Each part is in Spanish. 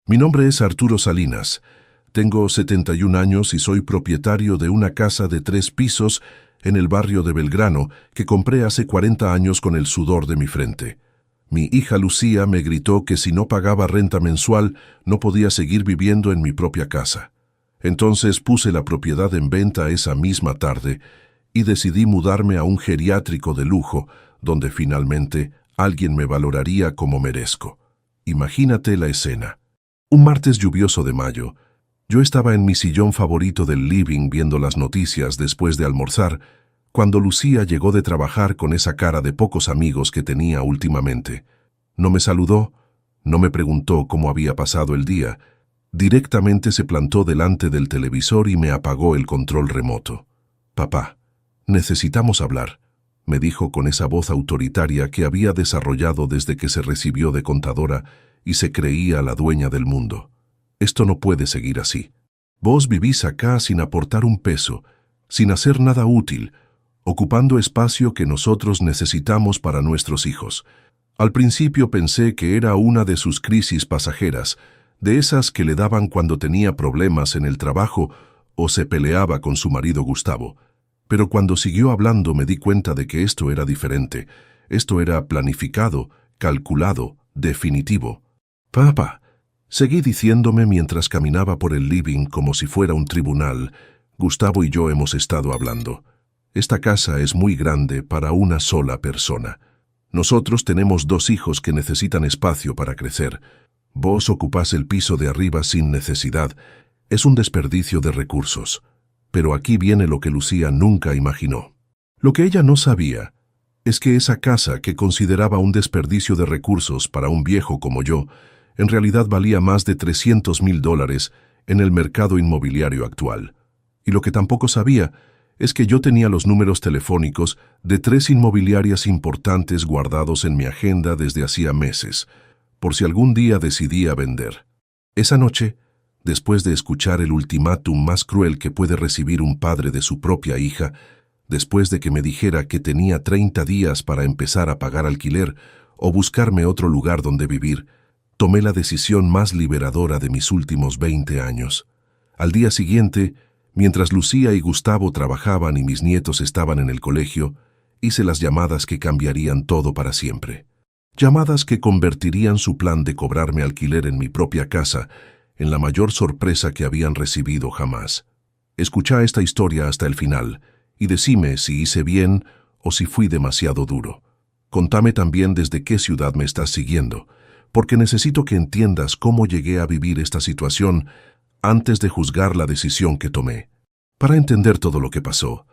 Mi nombre es Arturo Salinas. Tengo 71 años y soy propietario de una casa de 3 pisos en el barrio de Belgrano que compré hace 40 años con el sudor de mi frente. Mi hija Lucía me gritó que si no pagaba renta mensual no podía seguir viviendo en mi propia casa. Entonces puse la propiedad en venta esa misma tarde y decidí mudarme a un geriátrico de lujo donde finalmente alguien me valoraría como merezco. Imagínate la escena. Un martes lluvioso de mayo, yo estaba en mi sillón favorito del living viendo las noticias después de almorzar, cuando Lucía llegó de trabajar con esa cara de pocos amigos que tenía últimamente. No me saludó, no me preguntó cómo había pasado el día. Directamente se plantó delante del televisor y me apagó el control remoto. «Papá, necesitamos hablar», me dijo con esa voz autoritaria que había desarrollado desde que se recibió de contadora y se creía la dueña del mundo. «Esto no puede seguir así. Vos vivís acá sin aportar un peso, sin hacer nada útil, ocupando espacio que nosotros necesitamos para nuestros hijos». Al principio pensé que era una de sus crisis pasajeras, de esas que le daban cuando tenía problemas en el trabajo o se peleaba con su marido Gustavo. Pero cuando siguió hablando me di cuenta de que esto era diferente. Esto era planificado, calculado, definitivo. «Papá», seguí diciéndome mientras caminaba por el living como si fuera un tribunal, «Gustavo y yo hemos estado hablando. Esta casa es muy grande para una sola persona. Nosotros tenemos 2 hijos que necesitan espacio para crecer. Vos ocupás el piso de arriba sin necesidad. Es un desperdicio de recursos». Pero aquí viene lo que Lucía nunca imaginó. Lo que ella no sabía es que esa casa que consideraba un desperdicio de recursos para un viejo como yo, en realidad valía más de $300,000 en el mercado inmobiliario actual. Y lo que tampoco sabía es que yo tenía los números telefónicos de 3 inmobiliarias importantes guardados en mi agenda desde hacía meses, por si algún día decidía vender. Esa noche, después de escuchar el ultimátum más cruel que puede recibir un padre de su propia hija, después de que me dijera que tenía 30 días para empezar a pagar alquiler o buscarme otro lugar donde vivir, tomé la decisión más liberadora de mis últimos 20 años. Al día siguiente, mientras Lucía y Gustavo trabajaban y mis nietos estaban en el colegio, hice las llamadas que cambiarían todo para siempre. Llamadas que convertirían su plan de cobrarme alquiler en mi propia casa en la mayor sorpresa que habían recibido jamás. Escuchá esta historia hasta el final y decime si hice bien o si fui demasiado duro. Contame también desde qué ciudad me estás siguiendo, porque necesito que entiendas cómo llegué a vivir esta situación antes de juzgar la decisión que tomé. Para entender todo lo que pasó,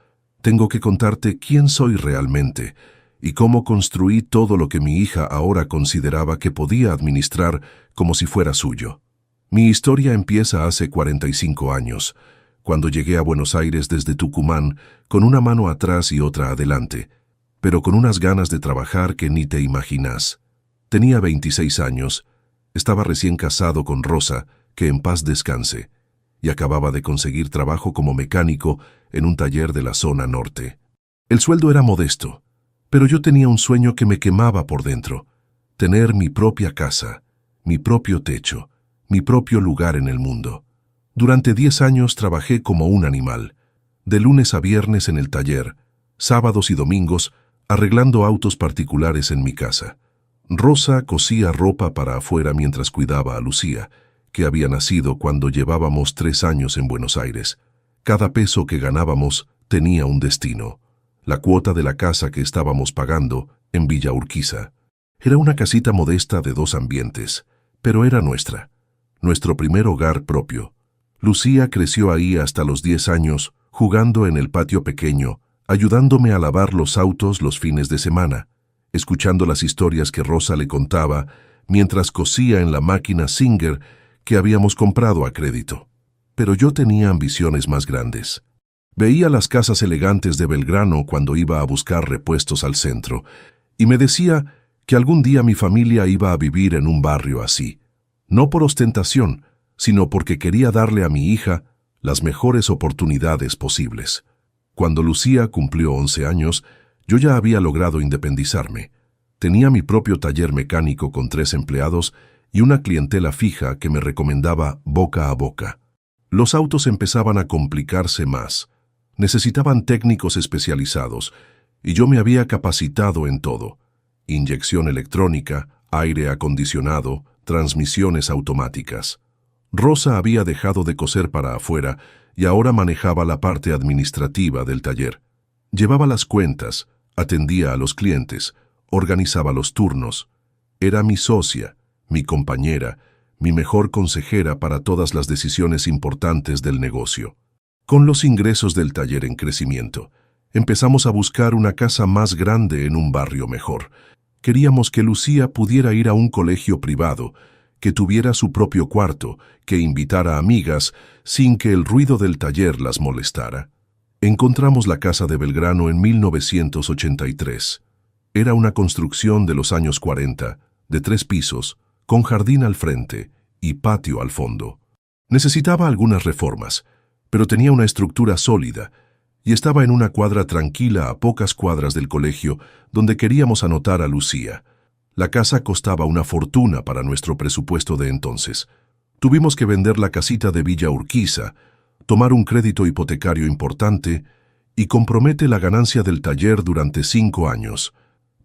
tengo que contarte quién soy realmente y cómo construí todo lo que mi hija ahora consideraba que podía administrar como si fuera suyo. Mi historia empieza hace 45 años, cuando llegué a Buenos Aires desde Tucumán con una mano atrás y otra adelante, pero con unas ganas de trabajar que ni te imaginas. Tenía 26 años, estaba recién casado con Rosa, que en paz descanse, y acababa de conseguir trabajo como mecánico en un taller de la zona norte. El sueldo era modesto, pero yo tenía un sueño que me quemaba por dentro: tener mi propia casa, mi propio techo, mi propio lugar en el mundo. Durante 10 años trabajé como un animal, de lunes a viernes en el taller, sábados y domingos arreglando autos particulares en mi casa. Rosa cosía ropa para afuera mientras cuidaba a Lucía, que había nacido cuando llevábamos 3 años en Buenos Aires. Cada peso que ganábamos tenía un destino: la cuota de la casa que estábamos pagando en Villa Urquiza. Era una casita modesta de 2 ambientes, pero era nuestra. Nuestro primer hogar propio. Lucía creció ahí hasta los 10 años, jugando en el patio pequeño, ayudándome a lavar los autos los fines de semana, escuchando las historias que Rosa le contaba mientras cosía en la máquina Singer que habíamos comprado a crédito. Pero yo tenía ambiciones más grandes. Veía las casas elegantes de Belgrano cuando iba a buscar repuestos al centro, y me decía que algún día mi familia iba a vivir en un barrio así. No por ostentación, sino porque quería darle a mi hija las mejores oportunidades posibles. Cuando Lucía cumplió 11 años, yo ya había logrado independizarme. Tenía mi propio taller mecánico con 3 empleados y una clientela fija que me recomendaba boca a boca. Los autos empezaban a complicarse más. Necesitaban técnicos especializados, y yo me había capacitado en todo: inyección electrónica, aire acondicionado, transmisiones automáticas. Rosa había dejado de coser para afuera y ahora manejaba la parte administrativa del taller. Llevaba las cuentas, atendía a los clientes, organizaba los turnos. Era mi socia, mi compañera, mi mejor consejera para todas las decisiones importantes del negocio. Con los ingresos del taller en crecimiento, empezamos a buscar una casa más grande en un barrio mejor. Queríamos que Lucía pudiera ir a un colegio privado, que tuviera su propio cuarto, que invitara amigas sin que el ruido del taller las molestara. Encontramos la casa de Belgrano en 1983. Era una construcción de los años 40, de 3 pisos, con jardín al frente y patio al fondo. Necesitaba algunas reformas, pero tenía una estructura sólida y estaba en una cuadra tranquila a pocas cuadras del colegio donde queríamos anotar a Lucía. La casa costaba una fortuna para nuestro presupuesto de entonces. Tuvimos que vender la casita de Villa Urquiza, tomar un crédito hipotecario importante y compromete la ganancia del taller durante 5 años.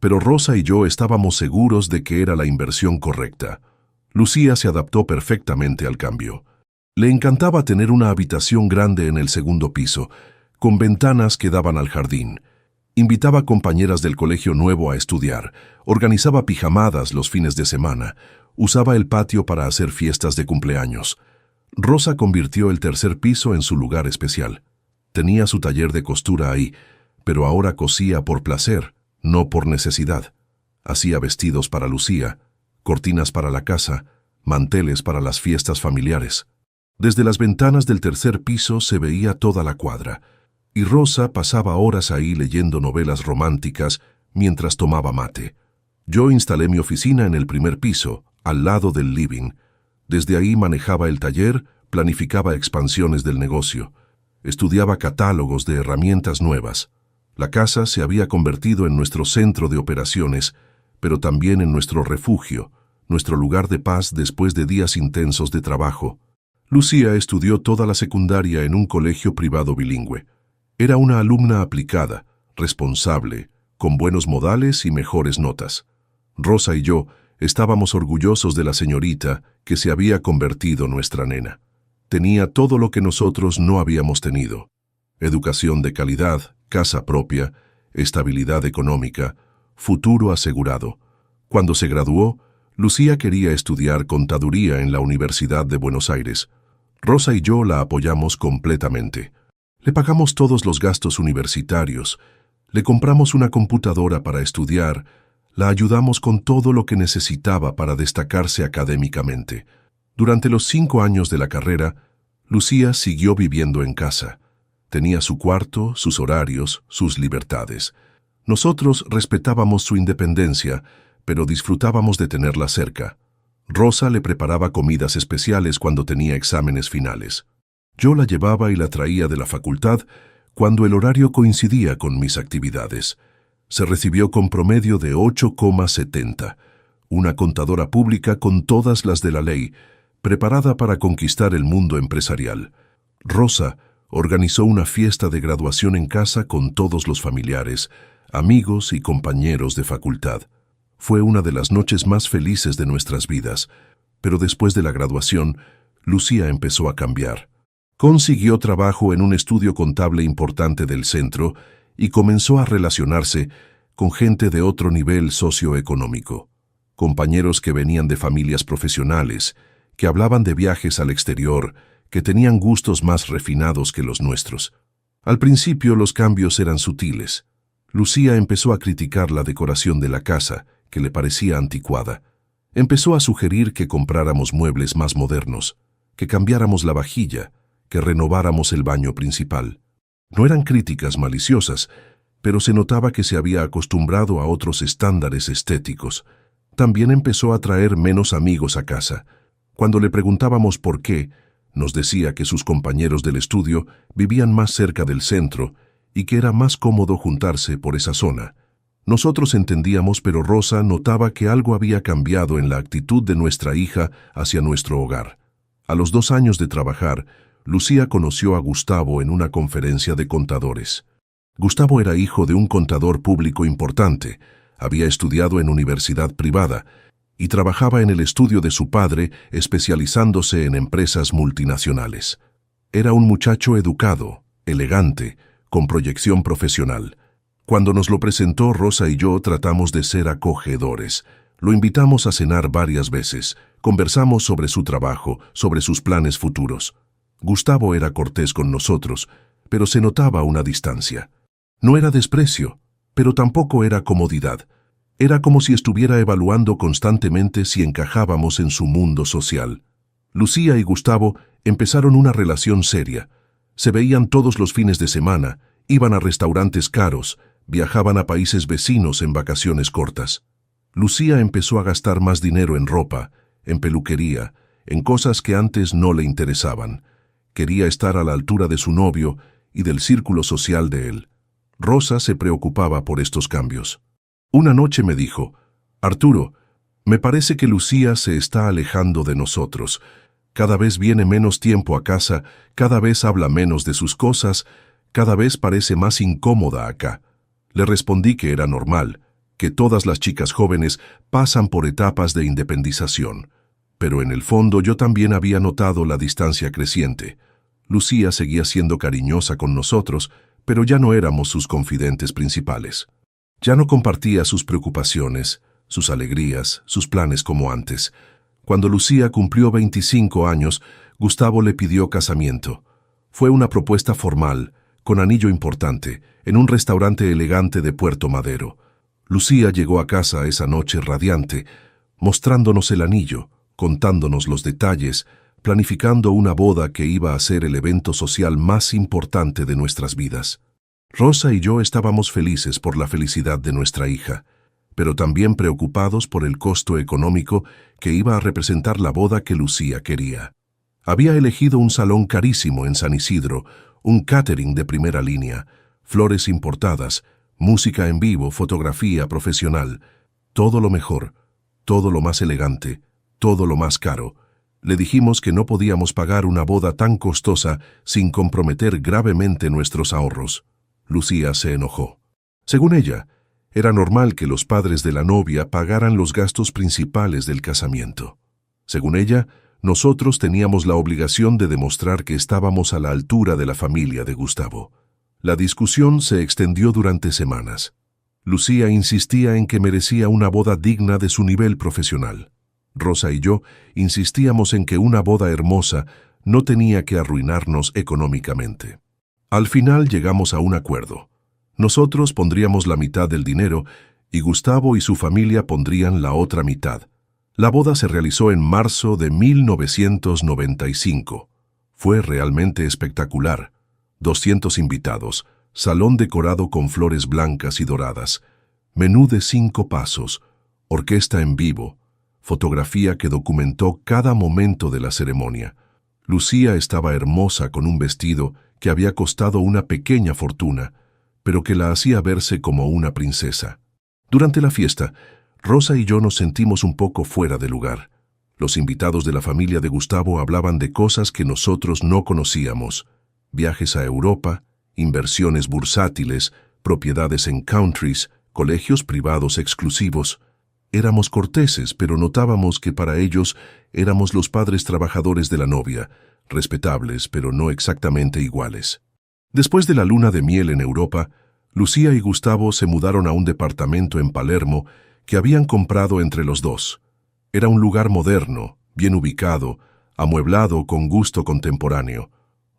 Pero Rosa y yo estábamos seguros de que era la inversión correcta. Lucía se adaptó perfectamente al cambio. Le encantaba tener una habitación grande en el segundo piso, con ventanas que daban al jardín. Invitaba compañeras del colegio nuevo a estudiar, organizaba pijamadas los fines de semana, usaba el patio para hacer fiestas de cumpleaños. Rosa convirtió el tercer piso en su lugar especial. Tenía su taller de costura ahí, pero ahora cosía por placer, no por necesidad. Hacía vestidos para Lucía, cortinas para la casa, manteles para las fiestas familiares. Desde las ventanas del tercer piso se veía toda la cuadra, y Rosa pasaba horas ahí leyendo novelas románticas mientras tomaba mate. Yo instalé mi oficina en el primer piso, al lado del living. Desde ahí manejaba el taller, planificaba expansiones del negocio, estudiaba catálogos de herramientas nuevas. La casa se había convertido en nuestro centro de operaciones, pero también en nuestro refugio, nuestro lugar de paz después de días intensos de trabajo. Lucía estudió toda la secundaria en un colegio privado bilingüe. Era una alumna aplicada, responsable, con buenos modales y mejores notas. Rosa y yo estábamos orgullosos de la señorita que se había convertido nuestra nena. Tenía todo lo que nosotros no habíamos tenido: educación de calidad, casa propia, estabilidad económica, futuro asegurado. Cuando se graduó, Lucía quería estudiar contaduría en la Universidad de Buenos Aires. Rosa y yo la apoyamos completamente. Le pagamos todos los gastos universitarios, le compramos una computadora para estudiar, la ayudamos con todo lo que necesitaba para destacarse académicamente. Durante los 5 años de la carrera, Lucía siguió viviendo en casa. Tenía su cuarto, sus horarios, sus libertades. Nosotros respetábamos su independencia, pero disfrutábamos de tenerla cerca. Rosa le preparaba comidas especiales cuando tenía exámenes finales. Yo la llevaba y la traía de la facultad cuando el horario coincidía con mis actividades. Se recibió con promedio de 8,70, una contadora pública con todas las de la ley, preparada para conquistar el mundo empresarial. Rosa organizó una fiesta de graduación en casa con todos los familiares, amigos y compañeros de facultad. Fue una de las noches más felices de nuestras vidas, pero después de la graduación, Lucía empezó a cambiar. Consiguió trabajo en un estudio contable importante del centro y comenzó a relacionarse con gente de otro nivel socioeconómico. Compañeros que venían de familias profesionales, que hablaban de viajes al exterior, que tenían gustos más refinados que los nuestros. Al principio los cambios eran sutiles. Lucía empezó a criticar la decoración de la casa, que le parecía anticuada. Empezó a sugerir que compráramos muebles más modernos, que cambiáramos la vajilla, que renováramos el baño principal. No eran críticas maliciosas, pero se notaba que se había acostumbrado a otros estándares estéticos. También empezó a traer menos amigos a casa. Cuando le preguntábamos por qué, nos decía que sus compañeros del estudio vivían más cerca del centro y que era más cómodo juntarse por esa zona. Nosotros entendíamos, pero Rosa notaba que algo había cambiado en la actitud de nuestra hija hacia nuestro hogar. A los 2 años de trabajar, Lucía conoció a Gustavo en una conferencia de contadores. Gustavo era hijo de un contador público importante, había estudiado en universidad privada y trabajaba en el estudio de su padre, especializándose en empresas multinacionales. Era un muchacho educado, elegante, con proyección profesional. Cuando nos lo presentó, Rosa y yo tratamos de ser acogedores. Lo invitamos a cenar varias veces, conversamos sobre su trabajo, sobre sus planes futuros. Gustavo era cortés con nosotros, pero se notaba una distancia. No era desprecio, pero tampoco era comodidad. Era como si estuviera evaluando constantemente si encajábamos en su mundo social. Lucía y Gustavo empezaron una relación seria. Se veían todos los fines de semana, iban a restaurantes caros, viajaban a países vecinos en vacaciones cortas. Lucía empezó a gastar más dinero en ropa, en peluquería, en cosas que antes no le interesaban. Quería estar a la altura de su novio y del círculo social de él. Rosa se preocupaba por estos cambios. Una noche me dijo: «Arturo, me parece que Lucía se está alejando de nosotros. Cada vez viene menos tiempo a casa, cada vez habla menos de sus cosas, cada vez parece más incómoda acá». Le respondí que era normal, que todas las chicas jóvenes pasan por etapas de independización. Pero en el fondo yo también había notado la distancia creciente. Lucía seguía siendo cariñosa con nosotros, pero ya no éramos sus confidentes principales. Ya no compartía sus preocupaciones, sus alegrías, sus planes como antes. Cuando Lucía cumplió 25 años, Gustavo le pidió casamiento. Fue una propuesta formal, con anillo importante, en un restaurante elegante de Puerto Madero. Lucía llegó a casa esa noche radiante, mostrándonos el anillo, contándonos los detalles, planificando una boda que iba a ser el evento social más importante de nuestras vidas. Rosa y yo estábamos felices por la felicidad de nuestra hija, pero también preocupados por el costo económico que iba a representar la boda que Lucía quería. Había elegido un salón carísimo en San Isidro, un catering de primera línea, flores importadas, música en vivo, fotografía profesional, todo lo mejor, todo lo más elegante, todo lo más caro. Le dijimos que no podíamos pagar una boda tan costosa sin comprometer gravemente nuestros ahorros. Lucía se enojó. Según ella, era normal que los padres de la novia pagaran los gastos principales del casamiento. Según ella, nosotros teníamos la obligación de demostrar que estábamos a la altura de la familia de Gustavo. La discusión se extendió durante semanas. Lucía insistía en que merecía una boda digna de su nivel profesional. Rosa y yo insistíamos en que una boda hermosa no tenía que arruinarnos económicamente. Al final llegamos a un acuerdo. Nosotros pondríamos la mitad del dinero y Gustavo y su familia pondrían la otra mitad. La boda se realizó en marzo de 1995. Fue realmente espectacular. 200 invitados, salón decorado con flores blancas y doradas, menú de 5 pasos, orquesta en vivo, fotografía que documentó cada momento de la ceremonia. Lucía estaba hermosa con un vestido que había costado una pequeña fortuna, pero que la hacía verse como una princesa. Durante la fiesta, Rosa y yo nos sentimos un poco fuera de lugar. Los invitados de la familia de Gustavo hablaban de cosas que nosotros no conocíamos: viajes a Europa, inversiones bursátiles, propiedades en countries, colegios privados exclusivos. Éramos corteses, pero notábamos que para ellos éramos los padres trabajadores de la novia, respetables, pero no exactamente iguales. Después de la luna de miel en Europa, Lucía y Gustavo se mudaron a un departamento en Palermo que habían comprado entre los dos. Era un lugar moderno, bien ubicado, amueblado con gusto contemporáneo.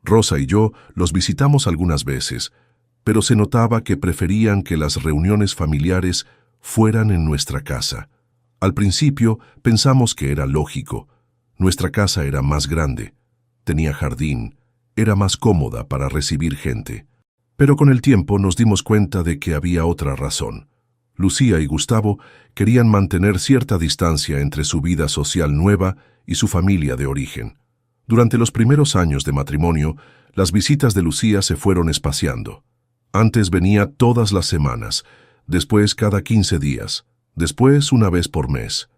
Rosa y yo los visitamos algunas veces, pero se notaba que preferían que las reuniones familiares fueran en nuestra casa. Al principio pensamos que era lógico. Nuestra casa era más grande, tenía jardín, era más cómoda para recibir gente. Pero con el tiempo nos dimos cuenta de que había otra razón. Lucía y Gustavo querían mantener cierta distancia entre su vida social nueva y su familia de origen. Durante los primeros años de matrimonio, las visitas de Lucía se fueron espaciando. Antes venía todas las semanas, después cada 15 días, después una vez por mes.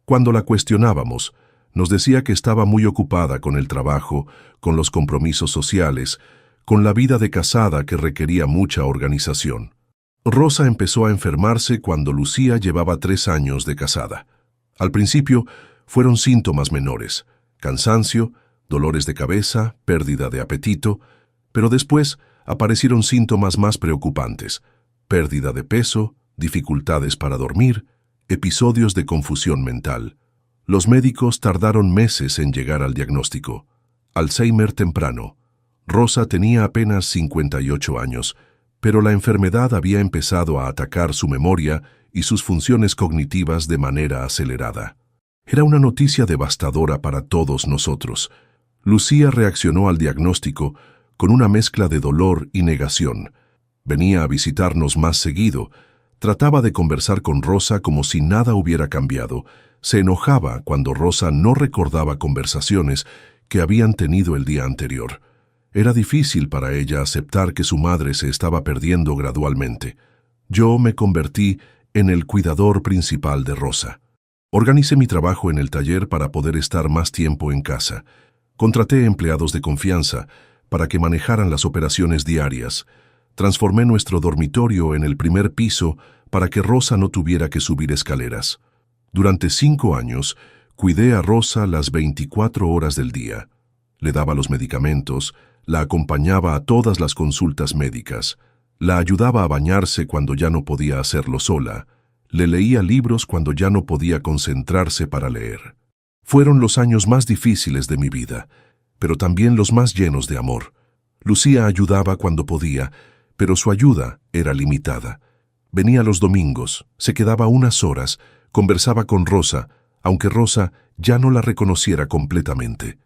Cuando la cuestionábamos, nos decía que estaba muy ocupada con el trabajo, con los compromisos sociales, con la vida de casada que requería mucha organización. Rosa empezó a enfermarse cuando Lucía llevaba 3 años de casada. Al principio fueron síntomas menores, cansancio, dolores de cabeza, pérdida de apetito, pero después aparecieron síntomas más preocupantes, pérdida de peso, dificultades para dormir, episodios de confusión mental. Los médicos tardaron meses en llegar al diagnóstico. Alzheimer temprano. Rosa tenía apenas 58 años, pero la enfermedad había empezado a atacar su memoria y sus funciones cognitivas de manera acelerada. Era una noticia devastadora para todos nosotros. Lucía reaccionó al diagnóstico con una mezcla de dolor y negación. Venía a visitarnos más seguido, trataba de conversar con Rosa como si nada hubiera cambiado, se enojaba cuando Rosa no recordaba conversaciones que habían tenido el día anterior. Era difícil para ella aceptar que su madre se estaba perdiendo gradualmente. Yo me convertí en el cuidador principal de Rosa. Organicé mi trabajo en el taller para poder estar más tiempo en casa. Contraté empleados de confianza para que manejaran las operaciones diarias. Transformé nuestro dormitorio en el primer piso para que Rosa no tuviera que subir escaleras. Durante 5 años, cuidé a Rosa las 24 horas del día. Le daba los medicamentos, la acompañaba a todas las consultas médicas, la ayudaba a bañarse cuando ya no podía hacerlo sola, le leía libros cuando ya no podía concentrarse para leer. Fueron los años más difíciles de mi vida, pero también los más llenos de amor. Lucía ayudaba cuando podía, pero su ayuda era limitada. Venía los domingos, se quedaba unas horas, conversaba con Rosa, aunque Rosa ya no la reconociera completamente.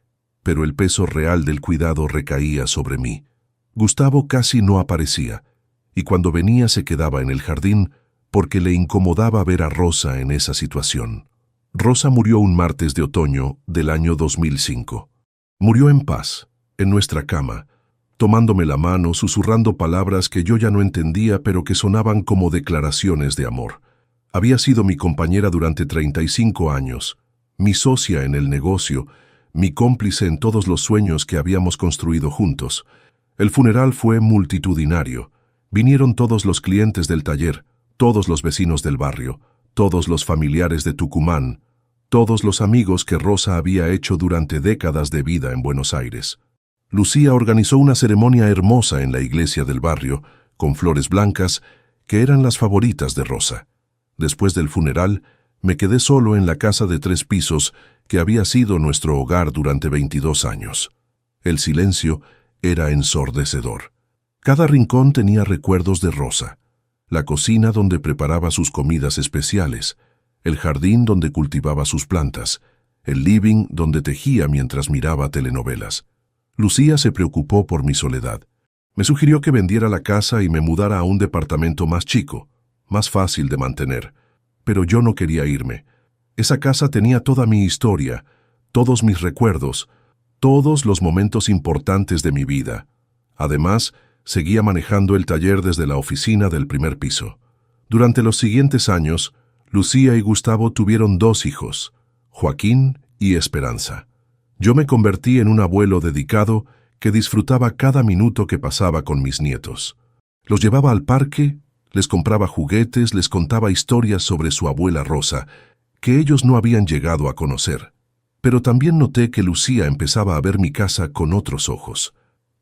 Pero el peso real del cuidado recaía sobre mí. Gustavo casi no aparecía, y cuando venía se quedaba en el jardín porque le incomodaba ver a Rosa en esa situación. Rosa murió un martes de otoño del año 2005. Murió en paz, en nuestra cama, tomándome la mano, susurrando palabras que yo ya no entendía, pero que sonaban como declaraciones de amor. Había sido mi compañera durante 35 años, mi socia en el negocio, mi cómplice en todos los sueños que habíamos construido juntos. El funeral fue multitudinario. Vinieron todos los clientes del taller, todos los vecinos del barrio, todos los familiares de Tucumán, todos los amigos que Rosa había hecho durante décadas de vida en Buenos Aires. Lucía organizó una ceremonia hermosa en la iglesia del barrio, con flores blancas, que eran las favoritas de Rosa. Después del funeral, me quedé solo en la casa de 3 pisos que había sido nuestro hogar durante 22 años. El silencio era ensordecedor. Cada rincón tenía recuerdos de Rosa. La cocina donde preparaba sus comidas especiales, el jardín donde cultivaba sus plantas, el living donde tejía mientras miraba telenovelas. Lucía se preocupó por mi soledad. Me sugirió que vendiera la casa y me mudara a un departamento más chico, más fácil de mantener. Pero yo no quería irme. Esa casa tenía toda mi historia, todos mis recuerdos, todos los momentos importantes de mi vida. Además, seguía manejando el taller desde la oficina del primer piso. Durante los siguientes años, Lucía y Gustavo tuvieron 2 hijos, Joaquín y Esperanza. Yo me convertí en un abuelo dedicado que disfrutaba cada minuto que pasaba con mis nietos. Los llevaba al parque, les compraba juguetes, les contaba historias sobre su abuela Rosa, que ellos no habían llegado a conocer. Pero también noté que Lucía empezaba a ver mi casa con otros ojos.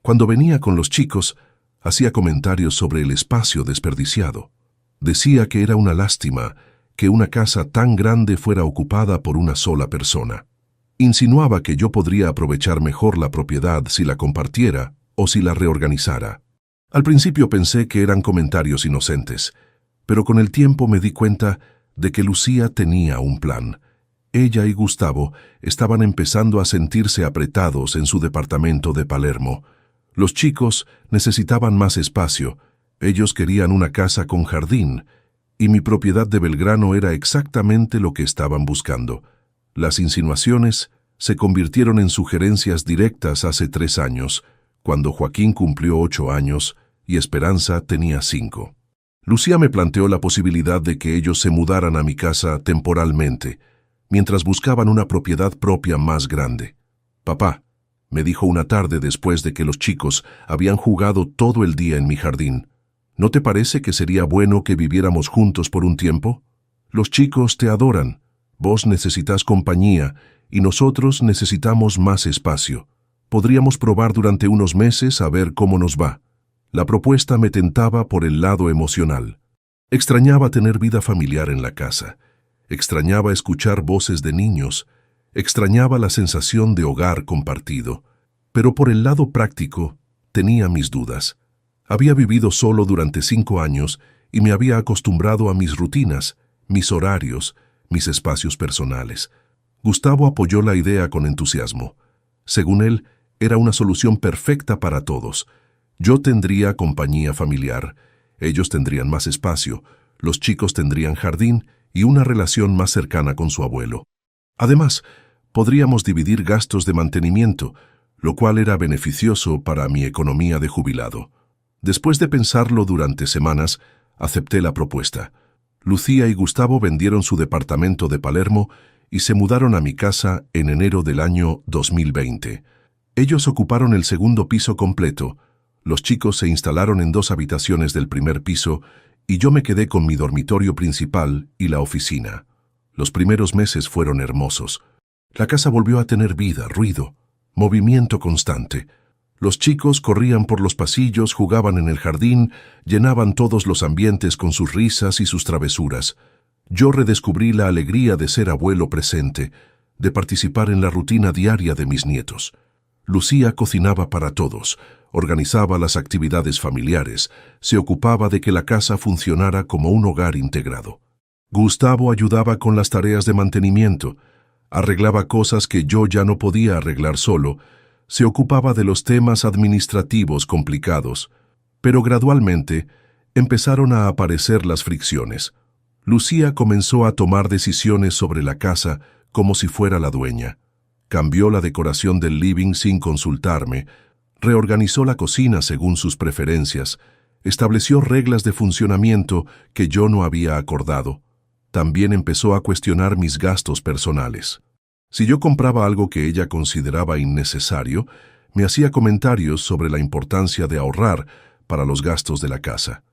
Cuando venía con los chicos, hacía comentarios sobre el espacio desperdiciado. Decía que era una lástima que una casa tan grande fuera ocupada por una sola persona. Insinuaba que yo podría aprovechar mejor la propiedad si la compartiera o si la reorganizara. Al principio pensé que eran comentarios inocentes, pero con el tiempo me di cuenta de que Lucía tenía un plan. Ella y Gustavo estaban empezando a sentirse apretados en su departamento de Palermo. Los chicos necesitaban más espacio, ellos querían una casa con jardín, y mi propiedad de Belgrano era exactamente lo que estaban buscando. Las insinuaciones se convirtieron en sugerencias directas hace 3 años, cuando Joaquín cumplió 8 años y Esperanza tenía 5. Lucía me planteó la posibilidad de que ellos se mudaran a mi casa temporalmente, mientras buscaban una propiedad propia más grande. «Papá», me dijo una tarde después de que los chicos habían jugado todo el día en mi jardín, «¿no te parece que sería bueno que viviéramos juntos por un tiempo? Los chicos te adoran, vos necesitas compañía y nosotros necesitamos más espacio. Podríamos probar durante unos meses a ver cómo nos va». La propuesta me tentaba por el lado emocional. Extrañaba tener vida familiar en la casa. Extrañaba escuchar voces de niños. Extrañaba la sensación de hogar compartido. Pero por el lado práctico, tenía mis dudas. Había vivido solo durante 5 años y me había acostumbrado a mis rutinas, mis horarios, mis espacios personales. Gustavo apoyó la idea con entusiasmo. Según él, era una solución perfecta para todos. Yo tendría compañía familiar, ellos tendrían más espacio, los chicos tendrían jardín y una relación más cercana con su abuelo. Además, podríamos dividir gastos de mantenimiento, lo cual era beneficioso para mi economía de jubilado. Después de pensarlo durante semanas, acepté la propuesta. Lucía y Gustavo vendieron su departamento de Palermo y se mudaron a mi casa en enero del año 2020. Ellos ocuparon el segundo piso completo. Los chicos se instalaron en 2 habitaciones del primer piso y yo me quedé con mi dormitorio principal y la oficina. Los primeros meses fueron hermosos. La casa volvió a tener vida, ruido, movimiento constante. Los chicos corrían por los pasillos, jugaban en el jardín, llenaban todos los ambientes con sus risas y sus travesuras. Yo redescubrí la alegría de ser abuelo presente, de participar en la rutina diaria de mis nietos. Lucía cocinaba para todos, organizaba las actividades familiares, se ocupaba de que la casa funcionara como un hogar integrado. Gustavo ayudaba con las tareas de mantenimiento, arreglaba cosas que yo ya no podía arreglar solo, se ocupaba de los temas administrativos complicados, pero gradualmente empezaron a aparecer las fricciones. Lucía comenzó a tomar decisiones sobre la casa como si fuera la dueña. Cambió la decoración del living sin consultarme, reorganizó la cocina según sus preferencias, estableció reglas de funcionamiento que yo no había acordado. También empezó a cuestionar mis gastos personales. Si yo compraba algo que ella consideraba innecesario, me hacía comentarios sobre la importancia de ahorrar para los gastos de la casa.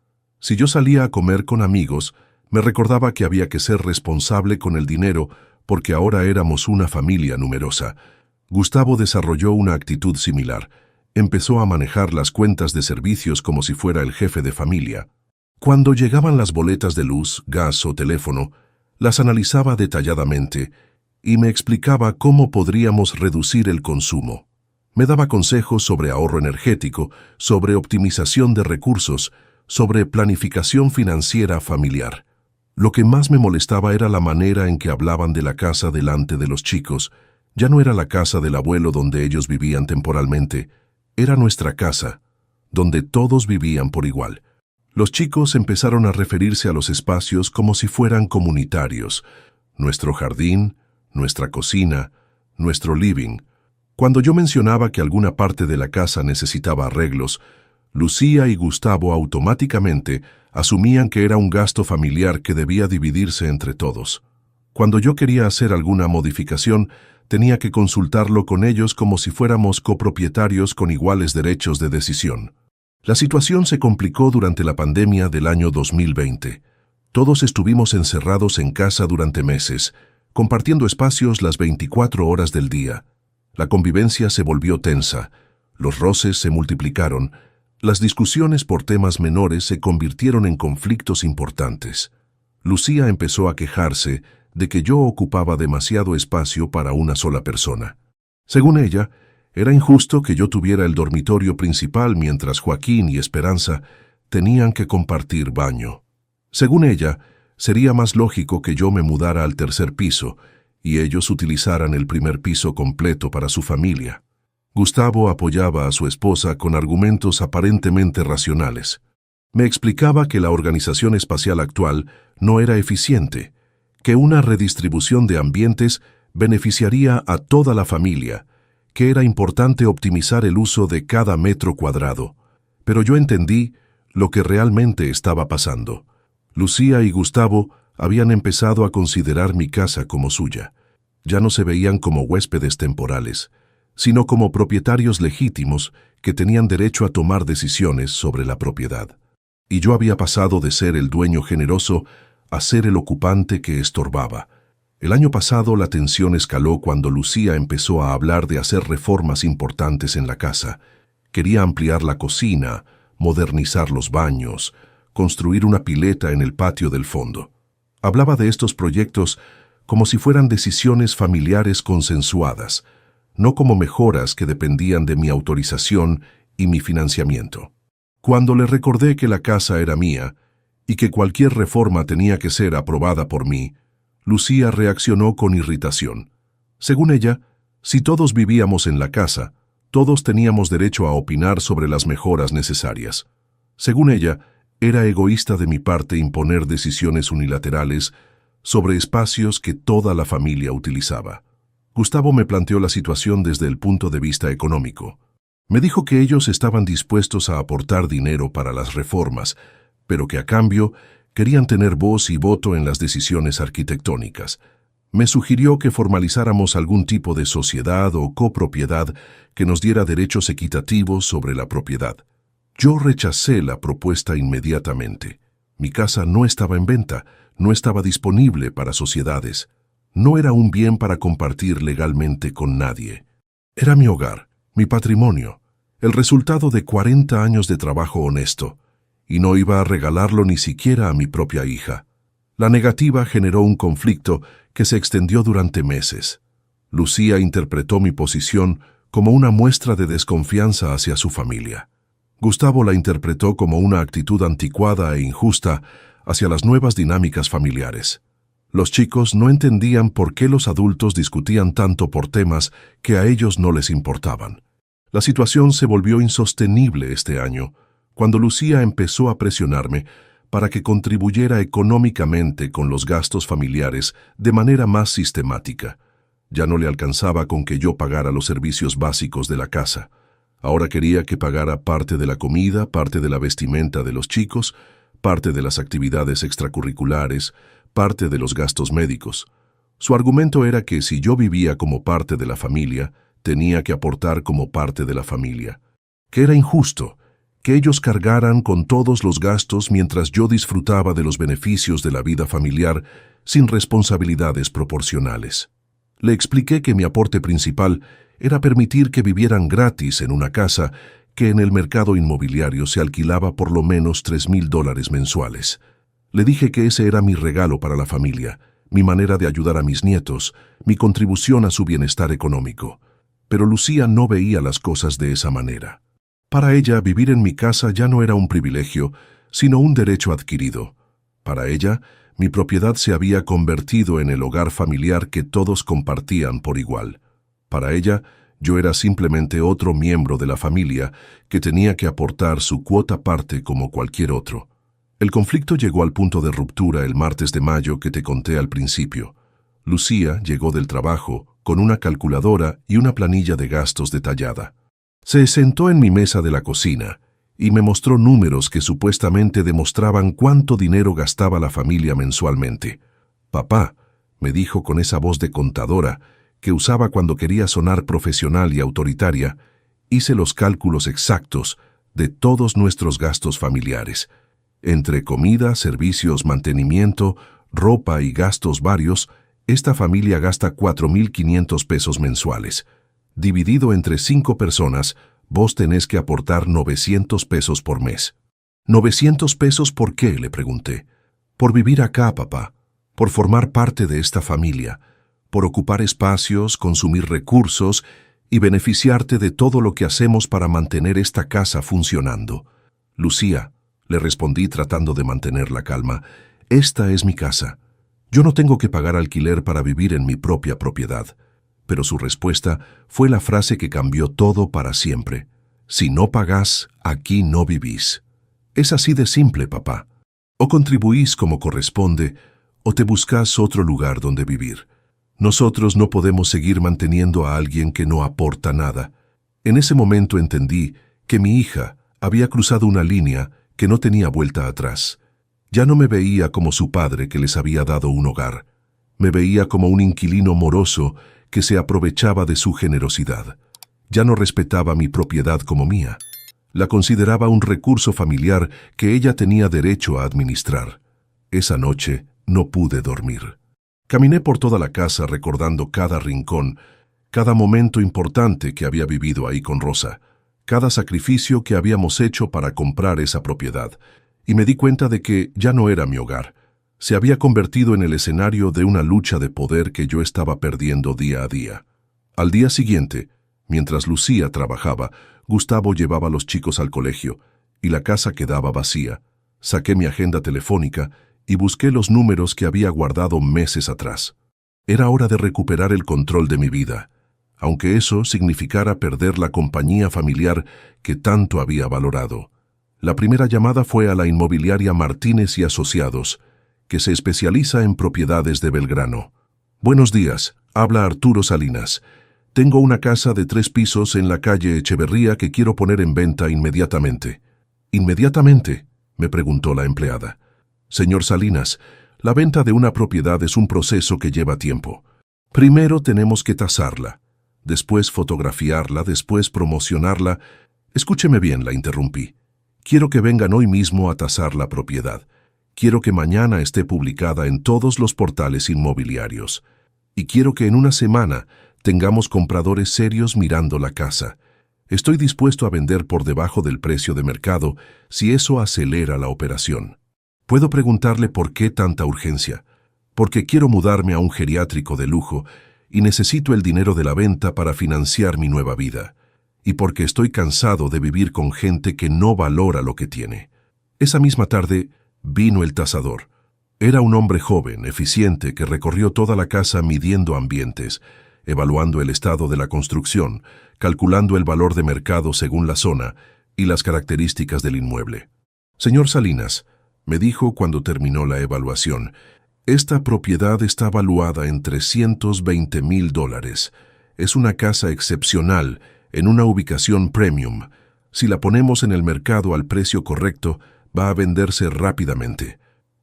Si yo salía a comer con amigos, me recordaba que había que ser responsable con el dinero porque ahora éramos una familia numerosa. Gustavo desarrolló una actitud similar. Empezó a manejar las cuentas de servicios como si fuera el jefe de familia. Cuando llegaban las boletas de luz, gas o teléfono, las analizaba detalladamente y me explicaba cómo podríamos reducir el consumo. Me daba consejos sobre ahorro energético, sobre optimización de recursos, sobre planificación financiera familiar. Lo que más me molestaba era la manera en que hablaban de la casa delante de los chicos. Ya no era la casa del abuelo donde ellos vivían temporalmente, era nuestra casa, donde todos vivían por igual. Los chicos empezaron a referirse a los espacios como si fueran comunitarios. Nuestro jardín, nuestra cocina, nuestro living. Cuando yo mencionaba que alguna parte de la casa necesitaba arreglos, Lucía y Gustavo automáticamente asumían que era un gasto familiar que debía dividirse entre todos. Cuando yo quería hacer alguna modificación, tenía que consultarlo con ellos como si fuéramos copropietarios con iguales derechos de decisión. La situación se complicó durante la pandemia del año 2020. Todos estuvimos encerrados en casa durante meses, compartiendo espacios las 24 horas del día. La convivencia se volvió tensa, los roces se multiplicaron, las discusiones por temas menores se convirtieron en conflictos importantes. Lucía empezó a quejarse de que yo ocupaba demasiado espacio para una sola persona. Según ella, era injusto que yo tuviera el dormitorio principal mientras Joaquín y Esperanza tenían que compartir baño. Según ella, sería más lógico que yo me mudara al 3er piso y ellos utilizaran el primer piso completo para su familia. Gustavo apoyaba a su esposa con argumentos aparentemente racionales. Me explicaba que la organización espacial actual no era eficiente, que una redistribución de ambientes beneficiaría a toda la familia, que era importante optimizar el uso de cada metro cuadrado. Pero yo entendí lo que realmente estaba pasando. Lucía y Gustavo habían empezado a considerar mi casa como suya. Ya no se veían como huéspedes temporales, sino como propietarios legítimos que tenían derecho a tomar decisiones sobre la propiedad. Y yo había pasado de ser el dueño generoso a ser el ocupante que estorbaba. El año pasado la tensión escaló cuando Lucía empezó a hablar de hacer reformas importantes en la casa. Quería ampliar la cocina, modernizar los baños, construir una pileta en el patio del fondo. Hablaba de estos proyectos como si fueran decisiones familiares consensuadas, no como mejoras que dependían de mi autorización y mi financiamiento. Cuando le recordé que la casa era mía y que cualquier reforma tenía que ser aprobada por mí, Lucía reaccionó con irritación. Según ella, si todos vivíamos en la casa, todos teníamos derecho a opinar sobre las mejoras necesarias. Según ella, era egoísta de mi parte imponer decisiones unilaterales sobre espacios que toda la familia utilizaba. Gustavo me planteó la situación desde el punto de vista económico. Me dijo que ellos estaban dispuestos a aportar dinero para las reformas, pero que a cambio querían tener voz y voto en las decisiones arquitectónicas. Me sugirió que formalizáramos algún tipo de sociedad o copropiedad que nos diera derechos equitativos sobre la propiedad. Yo rechacé la propuesta inmediatamente. Mi casa no estaba en venta, no estaba disponible para sociedades. No era un bien para compartir legalmente con nadie. Era mi hogar, mi patrimonio, el resultado de 40 años de trabajo honesto, y no iba a regalarlo ni siquiera a mi propia hija. La negativa generó un conflicto que se extendió durante meses. Lucía interpretó mi posición como una muestra de desconfianza hacia su familia. Gustavo la interpretó como una actitud anticuada e injusta hacia las nuevas dinámicas familiares. Los chicos no entendían por qué los adultos discutían tanto por temas que a ellos no les importaban. La situación se volvió insostenible este año, cuando Lucía empezó a presionarme para que contribuyera económicamente con los gastos familiares de manera más sistemática. Ya no le alcanzaba con que yo pagara los servicios básicos de la casa. Ahora quería que pagara parte de la comida, parte de la vestimenta de los chicos, parte de las actividades extracurriculares, parte de los gastos médicos. Su argumento era que si yo vivía como parte de la familia, tenía que aportar como parte de la familia. Que era injusto, que ellos cargaran con todos los gastos mientras yo disfrutaba de los beneficios de la vida familiar sin responsabilidades proporcionales. Le expliqué que mi aporte principal era permitir que vivieran gratis en una casa que en el mercado inmobiliario se alquilaba por lo menos $3,000 mensuales. Le dije que ese era mi regalo para la familia, mi manera de ayudar a mis nietos, mi contribución a su bienestar económico. Pero Lucía no veía las cosas de esa manera. Para ella, vivir en mi casa ya no era un privilegio, sino un derecho adquirido. Para ella, mi propiedad se había convertido en el hogar familiar que todos compartían por igual. Para ella, yo era simplemente otro miembro de la familia que tenía que aportar su cuota parte como cualquier otro. El conflicto llegó al punto de ruptura el martes de mayo que te conté al principio. Lucía llegó del trabajo con una calculadora y una planilla de gastos detallada. Se sentó en mi mesa de la cocina y me mostró números que supuestamente demostraban cuánto dinero gastaba la familia mensualmente. «Papá», me dijo con esa voz de contadora que usaba cuando quería sonar profesional y autoritaria, hice los cálculos exactos de todos nuestros gastos familiares. Entre comida, servicios, mantenimiento, ropa y gastos varios, esta familia gasta 4,500 pesos mensuales. Dividido entre 5 personas, vos tenés que aportar 900 pesos por mes. ¿900 pesos por qué?, le pregunté. Por vivir acá, papá, por formar parte de esta familia, por ocupar espacios, consumir recursos y beneficiarte de todo lo que hacemos para mantener esta casa funcionando. Lucía, le respondí tratando de mantener la calma, esta es mi casa. Yo no tengo que pagar alquiler para vivir en mi propia propiedad. Pero su respuesta fue la frase que cambió todo para siempre. Si no pagás, aquí no vivís. Es así de simple, papá. O contribuís como corresponde, o te buscás otro lugar donde vivir. Nosotros no podemos seguir manteniendo a alguien que no aporta nada. En ese momento entendí que mi hija había cruzado una línea que no tenía vuelta atrás. Ya no me veía como su padre que les había dado un hogar. Me veía como un inquilino moroso que se aprovechaba de su generosidad. Ya no respetaba mi propiedad como mía. La consideraba un recurso familiar que ella tenía derecho a administrar. Esa noche no pude dormir. Caminé por toda la casa recordando cada rincón, cada momento importante que había vivido ahí con Rosa, cada sacrificio que habíamos hecho para comprar esa propiedad, y me di cuenta de que ya no era mi hogar. Se había convertido en el escenario de una lucha de poder que yo estaba perdiendo día a día. Al día siguiente, mientras Lucía trabajaba, Gustavo llevaba a los chicos al colegio, y la casa quedaba vacía. Saqué mi agenda telefónica y busqué los números que había guardado meses atrás. Era hora de recuperar el control de mi vida, aunque eso significara perder la compañía familiar que tanto había valorado. La primera llamada fue a la inmobiliaria Martínez y Asociados, que se especializa en propiedades de Belgrano. Buenos días, habla Arturo Salinas. Tengo una casa de 3 pisos en la calle Echeverría que quiero poner en venta inmediatamente. ¿Inmediatamente?, me preguntó la empleada. Señor Salinas, la venta de una propiedad es un proceso que lleva tiempo. Primero tenemos que tasarla, después fotografiarla, después promocionarla. Escúcheme bien, la interrumpí. Quiero que vengan hoy mismo a tasar la propiedad. Quiero que mañana esté publicada en todos los portales inmobiliarios. Y quiero que en una semana tengamos compradores serios mirando la casa. Estoy dispuesto a vender por debajo del precio de mercado si eso acelera la operación. ¿Puedo preguntarle por qué tanta urgencia? Porque quiero mudarme a un geriátrico de lujo y necesito el dinero de la venta para financiar mi nueva vida. Y porque estoy cansado de vivir con gente que no valora lo que tiene. Esa misma tarde vino el tasador. Era un hombre joven, eficiente, que recorrió toda la casa midiendo ambientes, evaluando el estado de la construcción, calculando el valor de mercado según la zona y las características del inmueble. Señor Salinas, me dijo cuando terminó la evaluación, esta propiedad está valuada en $320,000. Es una casa excepcional, en una ubicación premium. Si la ponemos en el mercado al precio correcto, va a venderse rápidamente.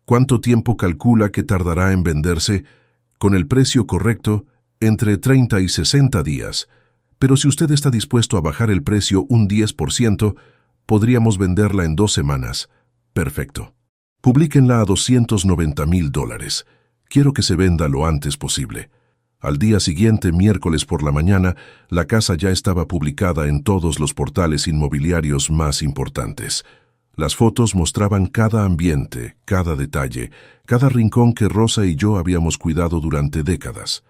¿Cuánto tiempo calcula que tardará en venderse? Con el precio correcto, entre 30 y 60 días. Pero si usted está dispuesto a bajar el precio un 10%, podríamos venderla en 2 semanas. Perfecto. Publíquenla a $290,000. Quiero que se venda lo antes posible. Al día siguiente, miércoles por la mañana, la casa ya estaba publicada en todos los portales inmobiliarios más importantes. Las fotos mostraban cada ambiente, cada detalle, cada rincón que Rosa y yo habíamos cuidado durante décadas.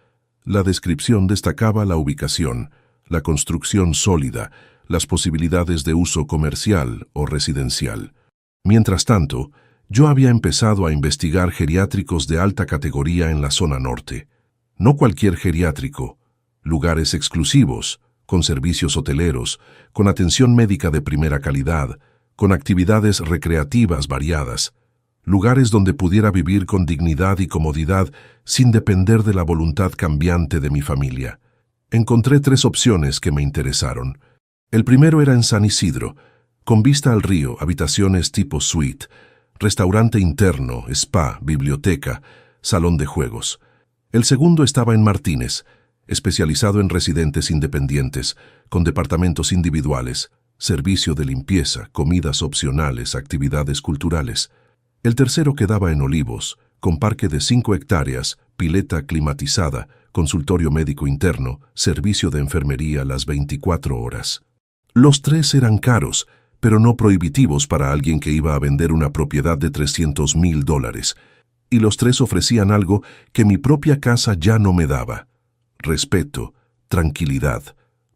La descripción destacaba la ubicación, la construcción sólida, las posibilidades de uso comercial o residencial. Mientras tanto, yo había empezado a investigar geriátricos de alta categoría en la zona norte. No cualquier geriátrico, lugares exclusivos, con servicios hoteleros, con atención médica de primera calidad, con actividades recreativas variadas, lugares donde pudiera vivir con dignidad y comodidad sin depender de la voluntad cambiante de mi familia. Encontré 3 opciones que me interesaron. El primero era en San Isidro, con vista al río, habitaciones tipo suite, restaurante interno, spa, biblioteca, salón de juegos. El segundo estaba en Martínez, especializado en residentes independientes, con departamentos individuales, servicio de limpieza, comidas opcionales, actividades culturales. El tercero quedaba en Olivos, con parque de 5 hectáreas, pileta climatizada, consultorio médico interno, servicio de enfermería las 24 horas. Los 3 eran caros, pero no prohibitivos para alguien que iba a vender una propiedad de $300,000. Y los 3 ofrecían algo que mi propia casa ya no me daba: respeto, tranquilidad,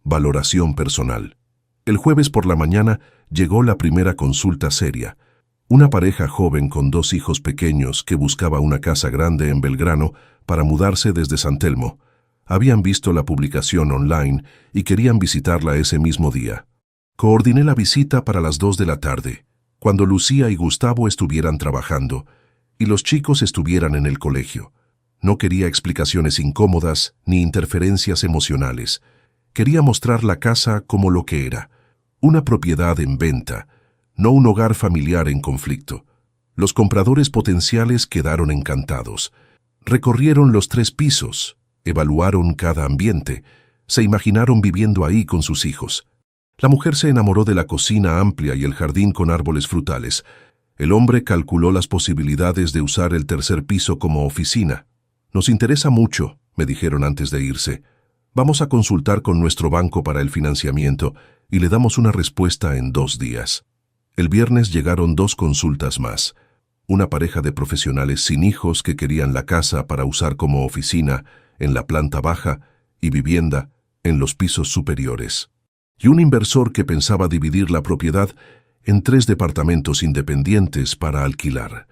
valoración personal. El jueves por la mañana llegó la primera consulta seria. Una pareja joven con 2 hijos pequeños que buscaba una casa grande en Belgrano para mudarse desde San Telmo. Habían visto la publicación online y querían visitarla ese mismo día. Coordiné la visita para las 2 de la tarde, cuando Lucía y Gustavo estuvieran trabajando y los chicos estuvieran en el colegio. No quería explicaciones incómodas ni interferencias emocionales. Quería mostrar la casa como lo que era: una propiedad en venta, no un hogar familiar en conflicto. Los compradores potenciales quedaron encantados. Recorrieron los 3 pisos, evaluaron cada ambiente, se imaginaron viviendo ahí con sus hijos. La mujer se enamoró de la cocina amplia y el jardín con árboles frutales. El hombre calculó las posibilidades de usar el 3er piso como oficina. Nos interesa mucho, me dijeron antes de irse. Vamos a consultar con nuestro banco para el financiamiento y le damos una respuesta en 2 días. El viernes llegaron 2 consultas más. Una pareja de profesionales sin hijos que querían la casa para usar como oficina en la planta baja y vivienda en los pisos superiores. Y un inversor que pensaba dividir la propiedad en 3 departamentos independientes para alquilar.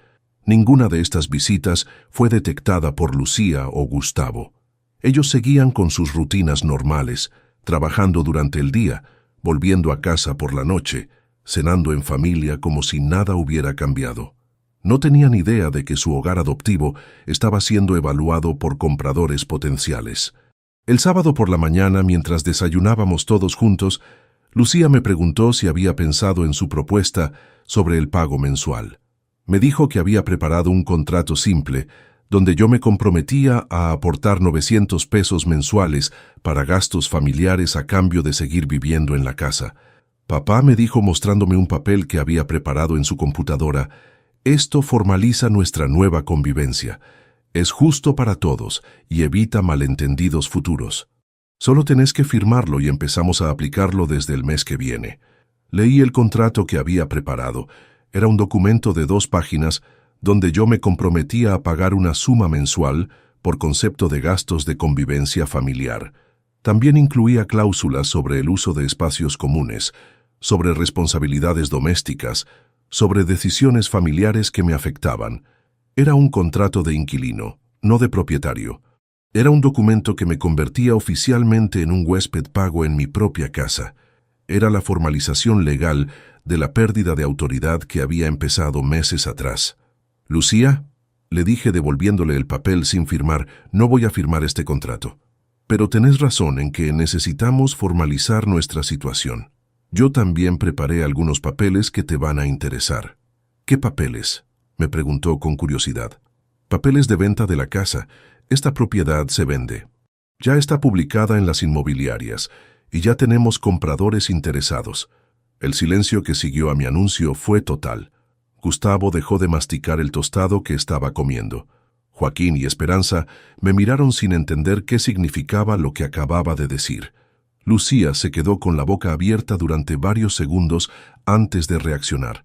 Ninguna de estas visitas fue detectada por Lucía o Gustavo. Ellos seguían con sus rutinas normales, trabajando durante el día, volviendo a casa por la noche, cenando en familia como si nada hubiera cambiado. No tenían idea de que su hogar adoptivo estaba siendo evaluado por compradores potenciales. El sábado por la mañana, mientras desayunábamos todos juntos, Lucía me preguntó si había pensado en su propuesta sobre el pago mensual. Me dijo que había preparado un contrato simple, donde yo me comprometía a aportar 900 pesos mensuales para gastos familiares a cambio de seguir viviendo en la casa. Papá me dijo mostrándome un papel que había preparado en su computadora: esto formaliza nuestra nueva convivencia. Es justo para todos y evita malentendidos futuros. Solo tenés que firmarlo y empezamos a aplicarlo desde el mes que viene. Leí el contrato que había preparado. Era un documento de 2 páginas donde yo me comprometía a pagar una suma mensual por concepto de gastos de convivencia familiar. También incluía cláusulas sobre el uso de espacios comunes, sobre responsabilidades domésticas, sobre decisiones familiares que me afectaban. Era un contrato de inquilino, no de propietario. Era un documento que me convertía oficialmente en un huésped pago en mi propia casa. Era la formalización legal de la pérdida de autoridad que había empezado meses atrás. «Lucía», le dije devolviéndole el papel sin firmar, «no voy a firmar este contrato. Pero tenés razón en que necesitamos formalizar nuestra situación. Yo también preparé algunos papeles que te van a interesar». «¿Qué papeles?», me preguntó con curiosidad. «Papeles de venta de la casa. Esta propiedad se vende. Ya está publicada en las inmobiliarias y ya tenemos compradores interesados». El silencio que siguió a mi anuncio fue total. Gustavo dejó de masticar el tostado que estaba comiendo. Joaquín y Esperanza me miraron sin entender qué significaba lo que acababa de decir. Lucía se quedó con la boca abierta durante varios segundos antes de reaccionar.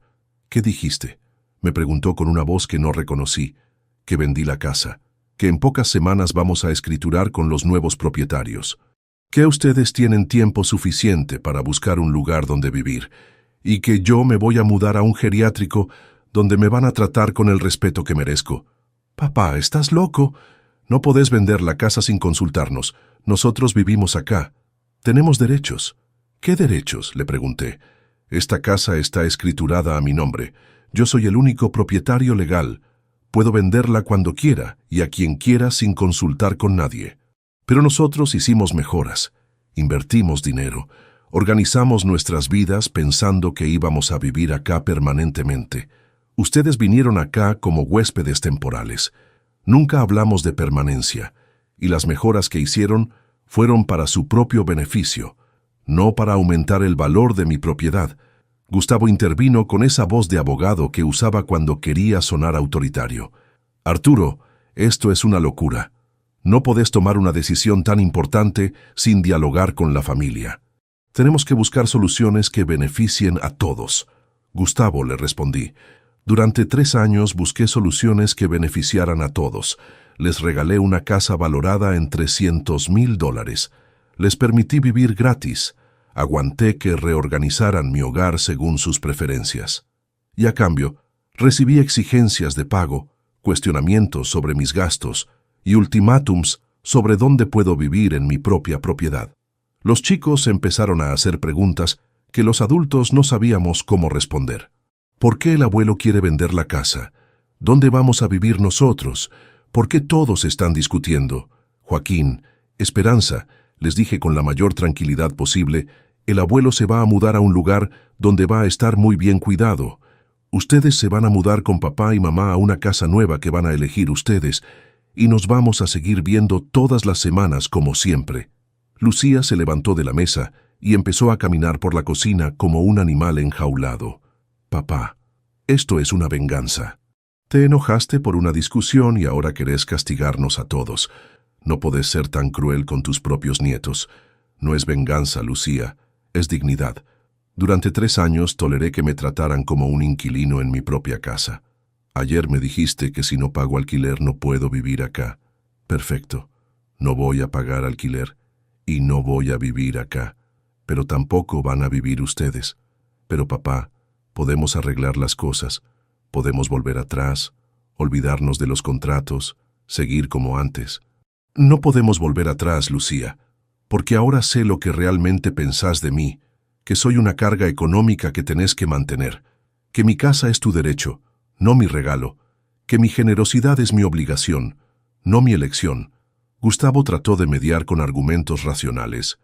«¿Qué dijiste?», me preguntó con una voz que no reconocí. «Que vendí la casa, que en pocas semanas vamos a escriturar con los nuevos propietarios, que ustedes tienen tiempo suficiente para buscar un lugar donde vivir, y que yo me voy a mudar a un geriátrico donde me van a tratar con el respeto que merezco». «Papá, ¿estás loco? No podés vender la casa sin consultarnos. Nosotros vivimos acá. Tenemos derechos». «¿Qué derechos?», le pregunté. «Esta casa está escriturada a mi nombre. Yo soy el único propietario legal. Puedo venderla cuando quiera y a quien quiera sin consultar con nadie. Pero nosotros hicimos mejoras, invertimos dinero, organizamos nuestras vidas pensando que íbamos a vivir acá permanentemente. Ustedes vinieron acá como huéspedes temporales. Nunca hablamos de permanencia, y las mejoras que hicieron fueron para su propio beneficio, no para aumentar el valor de mi propiedad». Gustavo intervino con esa voz de abogado que usaba cuando quería sonar autoritario. «Arturo, esto es una locura. No podés tomar una decisión tan importante sin dialogar con la familia. Tenemos que buscar soluciones que beneficien a todos». «Gustavo», le respondí, «durante 3 años busqué soluciones que beneficiaran a todos. Les regalé una casa valorada en $300,000. Les permití vivir gratis. Aguanté que reorganizaran mi hogar según sus preferencias. Y a cambio, recibí exigencias de pago, cuestionamientos sobre mis gastos y ultimátums sobre dónde puedo vivir en mi propia propiedad. Los chicos empezaron a hacer preguntas que los adultos no sabíamos cómo responder. ¿Por qué el abuelo quiere vender la casa? ¿Dónde vamos a vivir nosotros? ¿Por qué todos están discutiendo? Joaquín, Esperanza, les dije con la mayor tranquilidad posible, El abuelo se va a mudar a un lugar donde va a estar muy bien cuidado. Ustedes se van a mudar con papá y mamá a una casa nueva que van a elegir ustedes, y nos vamos a seguir viendo todas las semanas como siempre. Lucía se levantó de la mesa y empezó a caminar por la cocina como un animal enjaulado. Papá, esto es una venganza. Te enojaste por una discusión y ahora querés castigarnos a todos. No podés ser tan cruel con tus propios nietos. No es venganza, Lucía, es dignidad. Durante 3 años toleré que me trataran como un inquilino en mi propia casa. Ayer me dijiste que si no pago alquiler no puedo vivir acá. Perfecto, no voy a pagar alquiler y no voy a vivir acá, pero tampoco van a vivir ustedes. Pero papá, podemos arreglar las cosas, podemos volver atrás, olvidarnos de los contratos, seguir como antes. No podemos volver atrás, Lucía, porque ahora sé lo que realmente pensás de mí, que soy una carga económica que tenés que mantener, que mi casa es tu derecho, no mi regalo, que mi generosidad es mi obligación, no mi elección. Gustavo trató de mediar con argumentos racionales.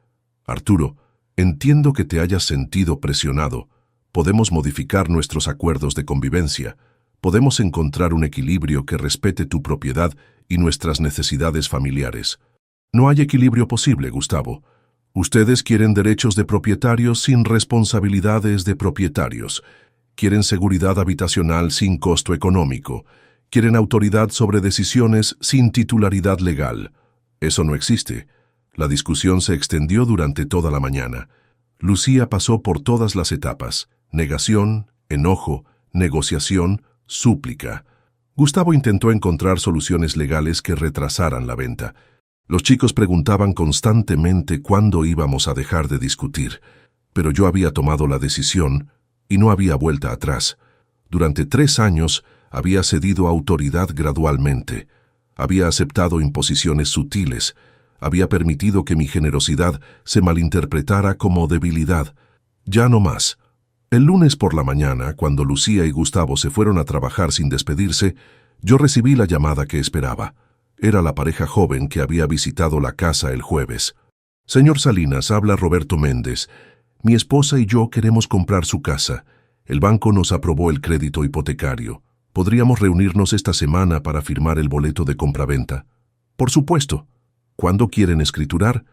Arturo, entiendo que te hayas sentido presionado. Podemos modificar nuestros acuerdos de convivencia. Podemos encontrar un equilibrio que respete tu propiedad y nuestras necesidades familiares. No hay equilibrio posible, Gustavo. Ustedes quieren derechos de propietarios sin responsabilidades de propietarios. Quieren seguridad habitacional sin costo económico. Quieren autoridad sobre decisiones sin titularidad legal. Eso no existe. La discusión se extendió durante toda la mañana. Lucía pasó por todas las etapas: negación, enojo, negociación, súplica. Gustavo intentó encontrar soluciones legales que retrasaran la venta. Los chicos preguntaban constantemente cuándo íbamos a dejar de discutir, pero yo había tomado la decisión y no había vuelta atrás. Durante 3 años había cedido autoridad gradualmente. Había aceptado imposiciones sutiles. Había permitido que mi generosidad se malinterpretara como debilidad. Ya no más. El lunes por la mañana, cuando Lucía y Gustavo se fueron a trabajar sin despedirse, yo recibí la llamada que esperaba. Era la pareja joven que había visitado la casa el jueves. Señor Salinas, habla Roberto Méndez. Mi esposa y yo queremos comprar su casa. El banco nos aprobó el crédito hipotecario. ¿Podríamos reunirnos esta semana para firmar el boleto de compraventa? Por supuesto. ¿Cuándo quieren escriturar?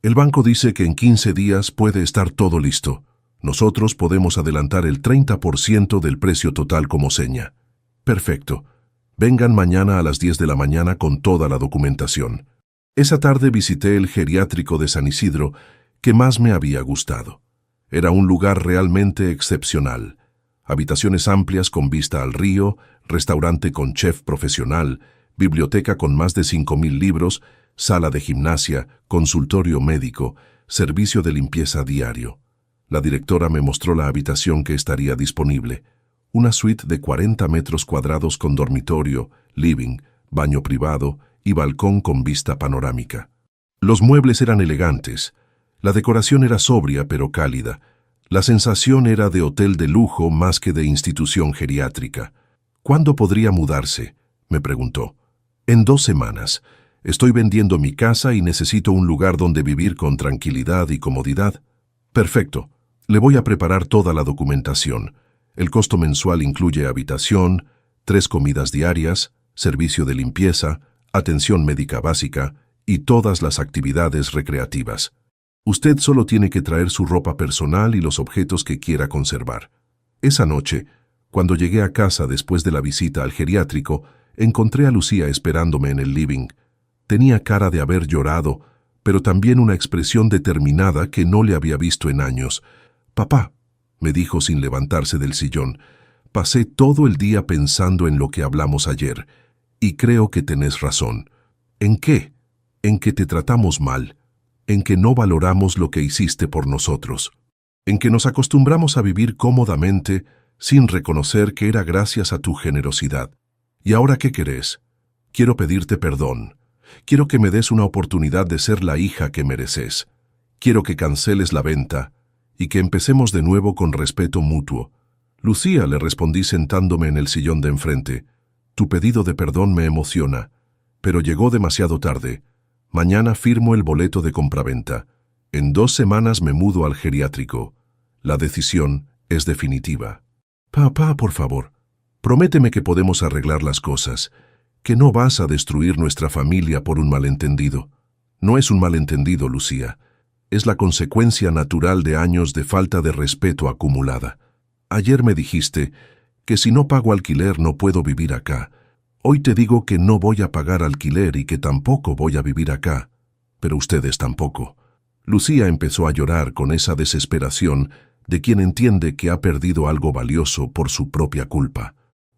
El banco dice que en 15 días puede estar todo listo. Nosotros podemos adelantar el 30% del precio total como seña. Perfecto. Vengan mañana a las 10 de la mañana con toda la documentación. Esa tarde visité el geriátrico de San Isidro, que más me había gustado. Era un lugar realmente excepcional. Habitaciones amplias con vista al río, restaurante con chef profesional, biblioteca con más de 5.000 libros, sala de gimnasia, consultorio médico, servicio de limpieza diario. La directora me mostró la habitación que estaría disponible. Una suite de 40 metros cuadrados con dormitorio, living, baño privado y balcón con vista panorámica. Los muebles eran elegantes. La decoración era sobria pero cálida. La sensación era de hotel de lujo más que de institución geriátrica. ¿Cuándo podría mudarse?, me preguntó. En 2 semanas. Estoy vendiendo mi casa y necesito un lugar donde vivir con tranquilidad y comodidad. Perfecto. Le voy a preparar toda la documentación. El costo mensual incluye habitación, 3 comidas diarias, servicio de limpieza, atención médica básica y todas las actividades recreativas. Usted solo tiene que traer su ropa personal y los objetos que quiera conservar. Esa noche, cuando llegué a casa después de la visita al geriátrico, encontré a Lucía esperándome en el living. Tenía cara de haber llorado, pero también una expresión determinada que no le había visto en años. «Papá», me dijo sin levantarse del sillón, «pasé todo el día pensando en lo que hablamos ayer, y creo que tenés razón». «¿En qué?» «En que te tratamos mal, en que no valoramos lo que hiciste por nosotros, en que nos acostumbramos a vivir cómodamente sin reconocer que era gracias a tu generosidad. ¿Y ahora qué querés? Quiero pedirte perdón. Quiero que me des una oportunidad de ser la hija que mereces. Quiero que canceles la venta y que empecemos de nuevo con respeto mutuo». «Lucía», le respondí sentándome en el sillón de enfrente, «tu pedido de perdón me emociona, pero llegó demasiado tarde. Mañana firmo el boleto de compraventa. En 2 semanas me mudo al geriátrico. La decisión es definitiva. Papá, por favor, prométeme que podemos arreglar las cosas, que no vas a destruir nuestra familia por un malentendido. No es un malentendido, Lucía. Es la consecuencia natural de años de falta de respeto acumulada. Ayer me dijiste que si no pago alquiler no puedo vivir acá. Hoy te digo que no voy a pagar alquiler y que tampoco voy a vivir acá. Pero ustedes tampoco. Lucía empezó a llorar con esa desesperación de quien entiende que ha perdido algo valioso por su propia culpa.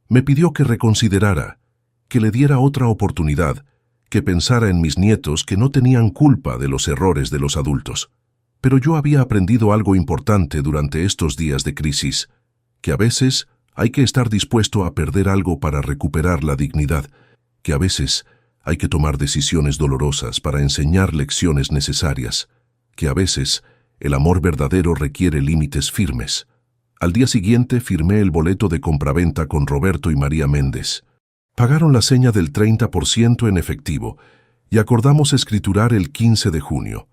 Me pidió que reconsiderara, que le diera otra oportunidad, que pensara en mis nietos que no tenían culpa de los errores de los adultos. Pero yo había aprendido algo importante durante estos días de crisis, que a veces hay que estar dispuesto a perder algo para recuperar la dignidad, que a veces hay que tomar decisiones dolorosas para enseñar lecciones necesarias, que a veces el amor verdadero requiere límites firmes. Al día siguiente firmé el boleto de compraventa con Roberto y María Méndez. Pagaron la seña del 30% en efectivo y acordamos escriturar el 15 de junio.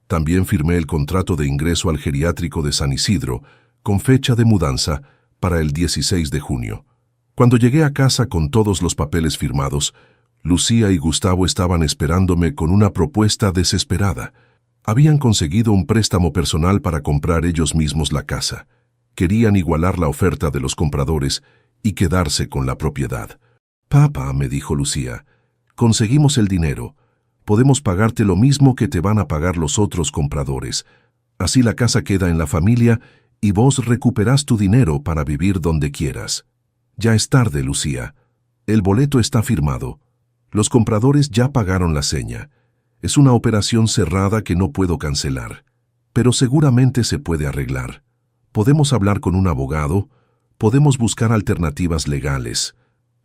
También firmé el contrato de ingreso al geriátrico de San Isidro, con fecha de mudanza para el 16 de junio. Cuando llegué a casa con todos los papeles firmados, Lucía y Gustavo estaban esperándome con una propuesta desesperada. Habían conseguido un préstamo personal para comprar ellos mismos la casa. Querían igualar la oferta de los compradores y quedarse con la propiedad. Papá, me dijo Lucía, conseguimos el dinero. Podemos pagarte lo mismo que te van a pagar los otros compradores. Así la casa queda en la familia y vos recuperás tu dinero para vivir donde quieras. Ya es tarde, Lucía. El boleto está firmado. Los compradores ya pagaron la seña. Es una operación cerrada que no puedo cancelar. Pero seguramente se puede arreglar. Podemos hablar con un abogado. Podemos buscar alternativas legales.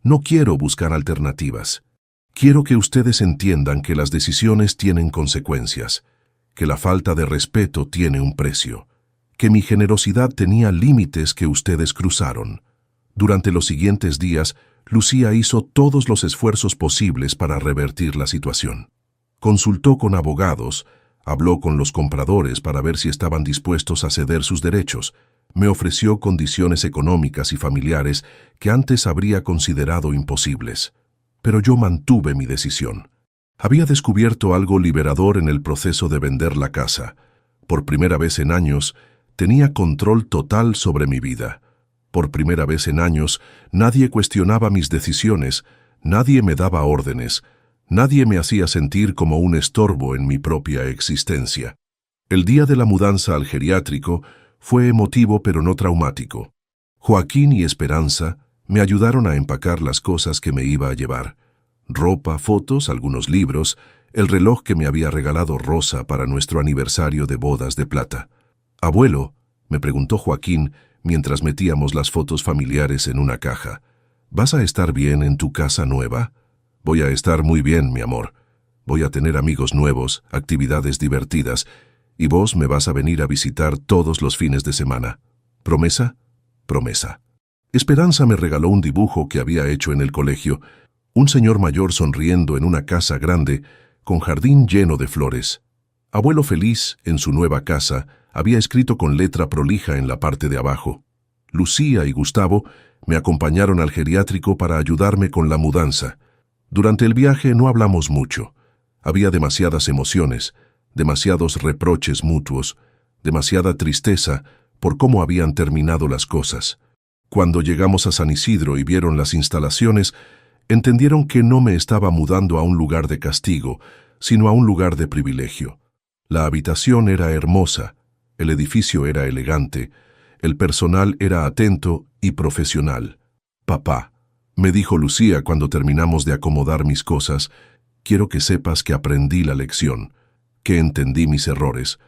No quiero buscar alternativas. Quiero que ustedes entiendan que las decisiones tienen consecuencias, que la falta de respeto tiene un precio, que mi generosidad tenía límites que ustedes cruzaron. Durante los siguientes días, Lucía hizo todos los esfuerzos posibles para revertir la situación. Consultó con abogados, habló con los compradores para ver si estaban dispuestos a ceder sus derechos, me ofreció condiciones económicas y familiares que antes habría considerado imposibles. Pero yo mantuve mi decisión. Había descubierto algo liberador en el proceso de vender la casa. Por primera vez en años, tenía control total sobre mi vida. Por primera vez en años, nadie cuestionaba mis decisiones, nadie me daba órdenes, nadie me hacía sentir como un estorbo en mi propia existencia. El día de la mudanza al geriátrico fue emotivo pero no traumático. Joaquín y Esperanza me ayudaron a empacar las cosas que me iba a llevar. Ropa, fotos, algunos libros, el reloj que me había regalado Rosa para nuestro aniversario de bodas de plata. «Abuelo», me preguntó Joaquín mientras metíamos las fotos familiares en una caja, «¿vas a estar bien en tu casa nueva?» «Voy a estar muy bien, mi amor. Voy a tener amigos nuevos, actividades divertidas, y vos me vas a venir a visitar todos los fines de semana. ¿Promesa?» «Promesa». Esperanza me regaló un dibujo que había hecho en el colegio, un señor mayor sonriendo en una casa grande, con jardín lleno de flores. Abuelo feliz, en su nueva casa, había escrito con letra prolija en la parte de abajo. Lucía y Gustavo me acompañaron al geriátrico para ayudarme con la mudanza. Durante el viaje no hablamos mucho. Había demasiadas emociones, demasiados reproches mutuos, demasiada tristeza por cómo habían terminado las cosas. Cuando llegamos a San Isidro y vieron las instalaciones, entendieron que no me estaba mudando a un lugar de castigo, sino a un lugar de privilegio. La habitación era hermosa, el edificio era elegante, el personal era atento y profesional. «Papá», me dijo Lucía cuando terminamos de acomodar mis cosas, «quiero que sepas que aprendí la lección, que entendí mis errores,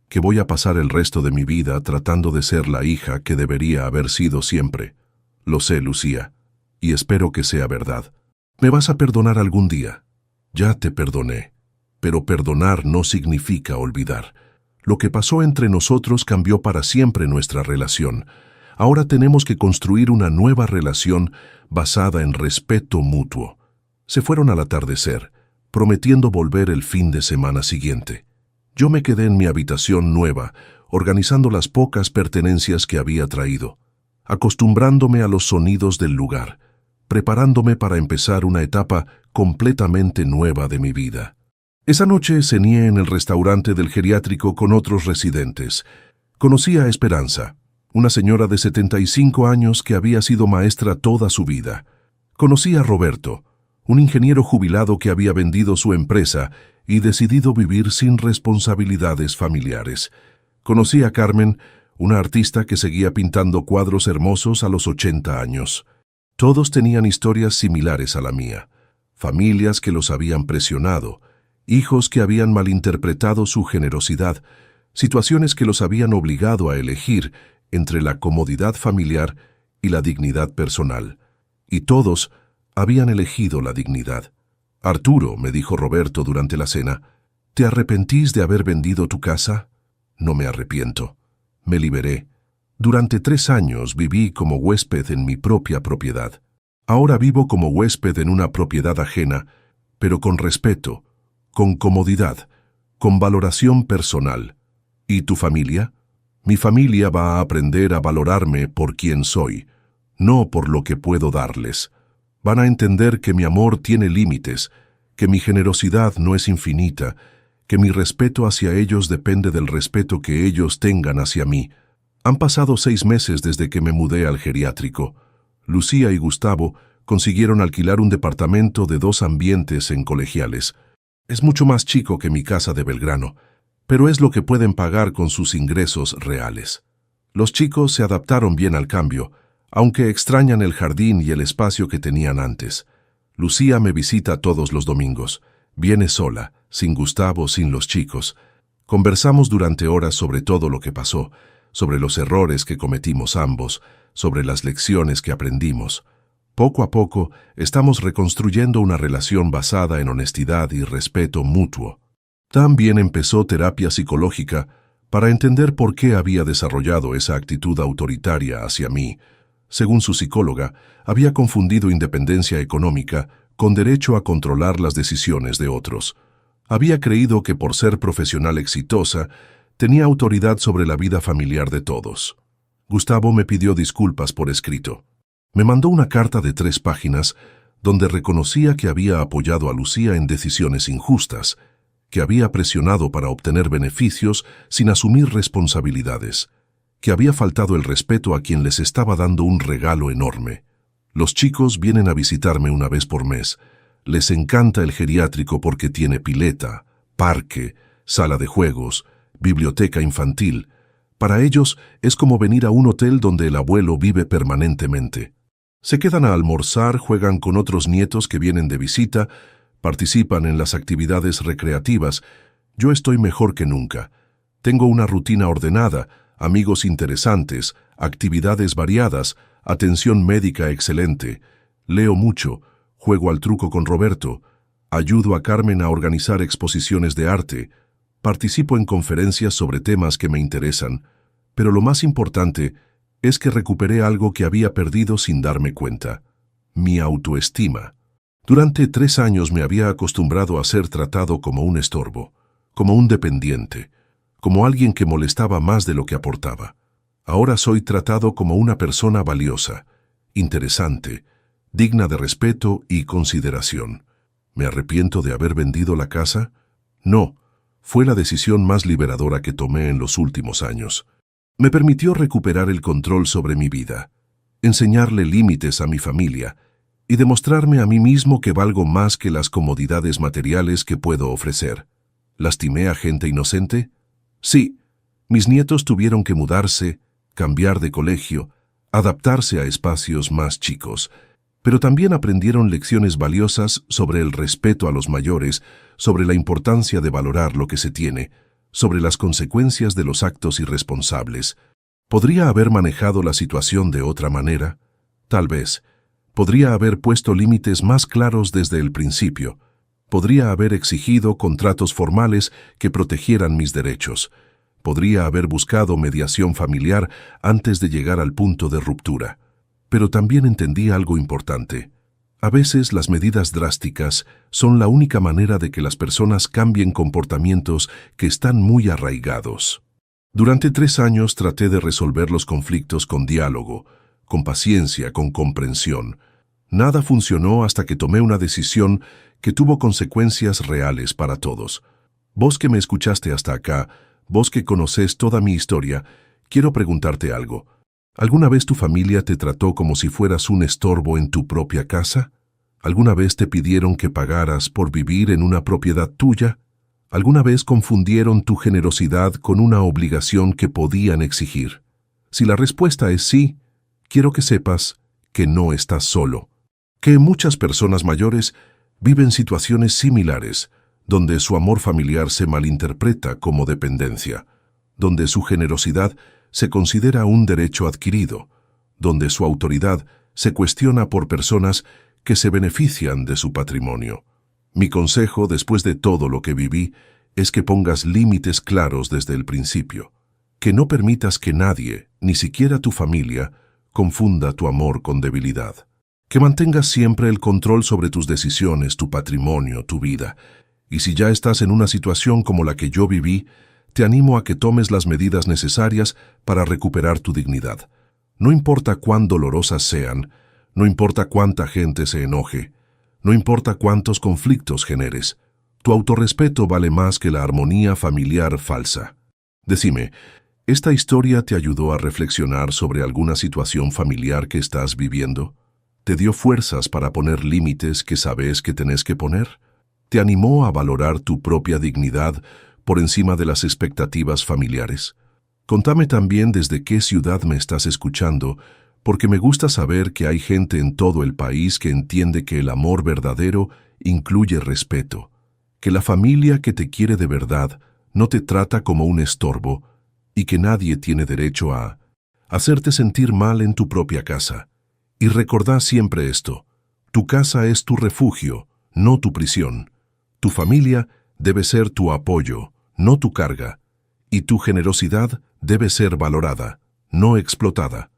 que voy a pasar el resto de mi vida tratando de ser la hija que debería haber sido siempre. Lo sé, Lucía, y espero que sea verdad. ¿Me vas a perdonar algún día?» «Ya te perdoné, pero perdonar no significa olvidar. Lo que pasó entre nosotros cambió para siempre nuestra relación. Ahora tenemos que construir una nueva relación basada en respeto mutuo». Se fueron al atardecer, prometiendo volver el fin de semana siguiente. Yo me quedé en mi habitación nueva, organizando las pocas pertenencias que había traído, acostumbrándome a los sonidos del lugar, preparándome para empezar una etapa completamente nueva de mi vida. Esa noche cené en el restaurante del geriátrico con otros residentes. Conocí a Esperanza, una señora de 75 años que había sido maestra toda su vida. Conocí a Roberto, un ingeniero jubilado que había vendido su empresa y decidido vivir sin responsabilidades familiares. Conocí a Carmen, una artista que seguía pintando cuadros hermosos a los 80 años. Todos tenían historias similares a la mía, familias que los habían presionado, hijos que habían malinterpretado su generosidad, situaciones que los habían obligado a elegir entre la comodidad familiar y la dignidad personal. Y todos habían elegido la dignidad. Arturo, me dijo Roberto durante la cena, ¿te arrepentís de haber vendido tu casa? No me arrepiento. Me liberé. Durante 3 años viví como huésped en mi propia propiedad. Ahora vivo como huésped en una propiedad ajena, pero con respeto, con comodidad, con valoración personal. ¿Y tu familia? Mi familia va a aprender a valorarme por quien soy, no por lo que puedo darles. Van a entender que mi amor tiene límites, que mi generosidad no es infinita, que mi respeto hacia ellos depende del respeto que ellos tengan hacia mí. Han pasado 6 meses desde que me mudé al geriátrico. Lucía y Gustavo consiguieron alquilar un departamento de 2 ambientes en Colegiales. Es mucho más chico que mi casa de Belgrano, pero es lo que pueden pagar con sus ingresos reales. Los chicos se adaptaron bien al cambio, aunque extrañan el jardín y el espacio que tenían antes. Lucía me visita todos los domingos. Viene sola, sin Gustavo, sin los chicos. Conversamos durante horas sobre todo lo que pasó, sobre los errores que cometimos ambos, sobre las lecciones que aprendimos. Poco a poco, estamos reconstruyendo una relación basada en honestidad y respeto mutuo. También empezó terapia psicológica para entender por qué había desarrollado esa actitud autoritaria hacia mí. Según su psicóloga, había confundido independencia económica con derecho a controlar las decisiones de otros. Había creído que por ser profesional exitosa, tenía autoridad sobre la vida familiar de todos. Gustavo me pidió disculpas por escrito. Me mandó una carta de 3 páginas donde reconocía que había apoyado a Lucía en decisiones injustas, que había presionado para obtener beneficios sin asumir responsabilidades, que había faltado el respeto a quien les estaba dando un regalo enorme. Los chicos vienen a visitarme una vez por mes. Les encanta el geriátrico porque tiene pileta, parque, sala de juegos, biblioteca infantil. Para ellos es como venir a un hotel donde el abuelo vive permanentemente. Se quedan a almorzar, juegan con otros nietos que vienen de visita, participan en las actividades recreativas. Yo estoy mejor que nunca. Tengo una rutina ordenada, amigos interesantes, actividades variadas, atención médica excelente. Leo mucho, juego al truco con Roberto, ayudo a Carmen a organizar exposiciones de arte, participo en conferencias sobre temas que me interesan, pero lo más importante es que recuperé algo que había perdido sin darme cuenta: mi autoestima. Durante 3 años me había acostumbrado a ser tratado como un estorbo, como un dependiente, como alguien que molestaba más de lo que aportaba. Ahora soy tratado como una persona valiosa, interesante, digna de respeto y consideración. ¿Me arrepiento de haber vendido la casa? No, fue la decisión más liberadora que tomé en los últimos años. Me permitió recuperar el control sobre mi vida, enseñarle límites a mi familia y demostrarme a mí mismo que valgo más que las comodidades materiales que puedo ofrecer. ¿Lastimé a gente inocente? Sí, mis nietos tuvieron que mudarse, cambiar de colegio, adaptarse a espacios más chicos, pero también aprendieron lecciones valiosas sobre el respeto a los mayores, sobre la importancia de valorar lo que se tiene, sobre las consecuencias de los actos irresponsables. ¿Podría haber manejado la situación de otra manera? Tal vez. Podría haber puesto límites más claros desde el principio. Podría haber exigido contratos formales que protegieran mis derechos. Podría haber buscado mediación familiar antes de llegar al punto de ruptura. Pero también entendí algo importante. A veces las medidas drásticas son la única manera de que las personas cambien comportamientos que están muy arraigados. Durante 3 años traté de resolver los conflictos con diálogo, con paciencia, con comprensión. Nada funcionó hasta que tomé una decisión que tuvo consecuencias reales para todos. Vos que me escuchaste hasta acá, vos que conocés toda mi historia, quiero preguntarte algo. ¿Alguna vez tu familia te trató como si fueras un estorbo en tu propia casa? ¿Alguna vez te pidieron que pagaras por vivir en una propiedad tuya? ¿Alguna vez confundieron tu generosidad con una obligación que podían exigir? Si la respuesta es sí, quiero que sepas que no estás solo. Que muchas personas mayores viven situaciones similares, donde su amor familiar se malinterpreta como dependencia, donde su generosidad se considera un derecho adquirido, donde su autoridad se cuestiona por personas que se benefician de su patrimonio. Mi consejo, después de todo lo que viví, es que pongas límites claros desde el principio, que no permitas que nadie, ni siquiera tu familia, confunda tu amor con debilidad, que mantengas siempre el control sobre tus decisiones, tu patrimonio, tu vida, y si ya estás en una situación como la que yo viví, te animo a que tomes las medidas necesarias para recuperar tu dignidad. No importa cuán dolorosas sean, no importa cuánta gente se enoje, no importa cuántos conflictos generes, tu autorrespeto vale más que la armonía familiar falsa. Decime, ¿esta historia te ayudó a reflexionar sobre alguna situación familiar que estás viviendo? ¿Te dio fuerzas para poner límites que sabes que tenés que poner? ¿Te animó a valorar tu propia dignidad por encima de las expectativas familiares? Contame también desde qué ciudad me estás escuchando, porque me gusta saber que hay gente en todo el país que entiende que el amor verdadero incluye respeto, que la familia que te quiere de verdad no te trata como un estorbo y que nadie tiene derecho a hacerte sentir mal en tu propia casa. Y recordá siempre esto: tu casa es tu refugio, no tu prisión. Tu familia debe ser tu apoyo, no tu carga, y tu generosidad debe ser valorada, no explotada.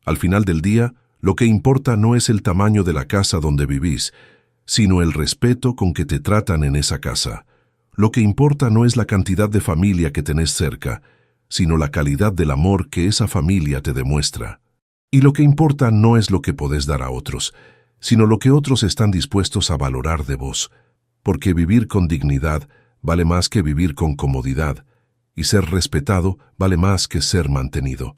Al final del día, lo que importa no es el tamaño de la casa donde vivís, sino el respeto con que te tratan en esa casa. Lo que importa no es la cantidad de familia que tenés cerca, sino la calidad del amor que esa familia te demuestra. Y lo que importa no es lo que podés dar a otros, sino lo que otros están dispuestos a valorar de vos, porque vivir con dignidad vale más que vivir con comodidad, y ser respetado vale más que ser mantenido.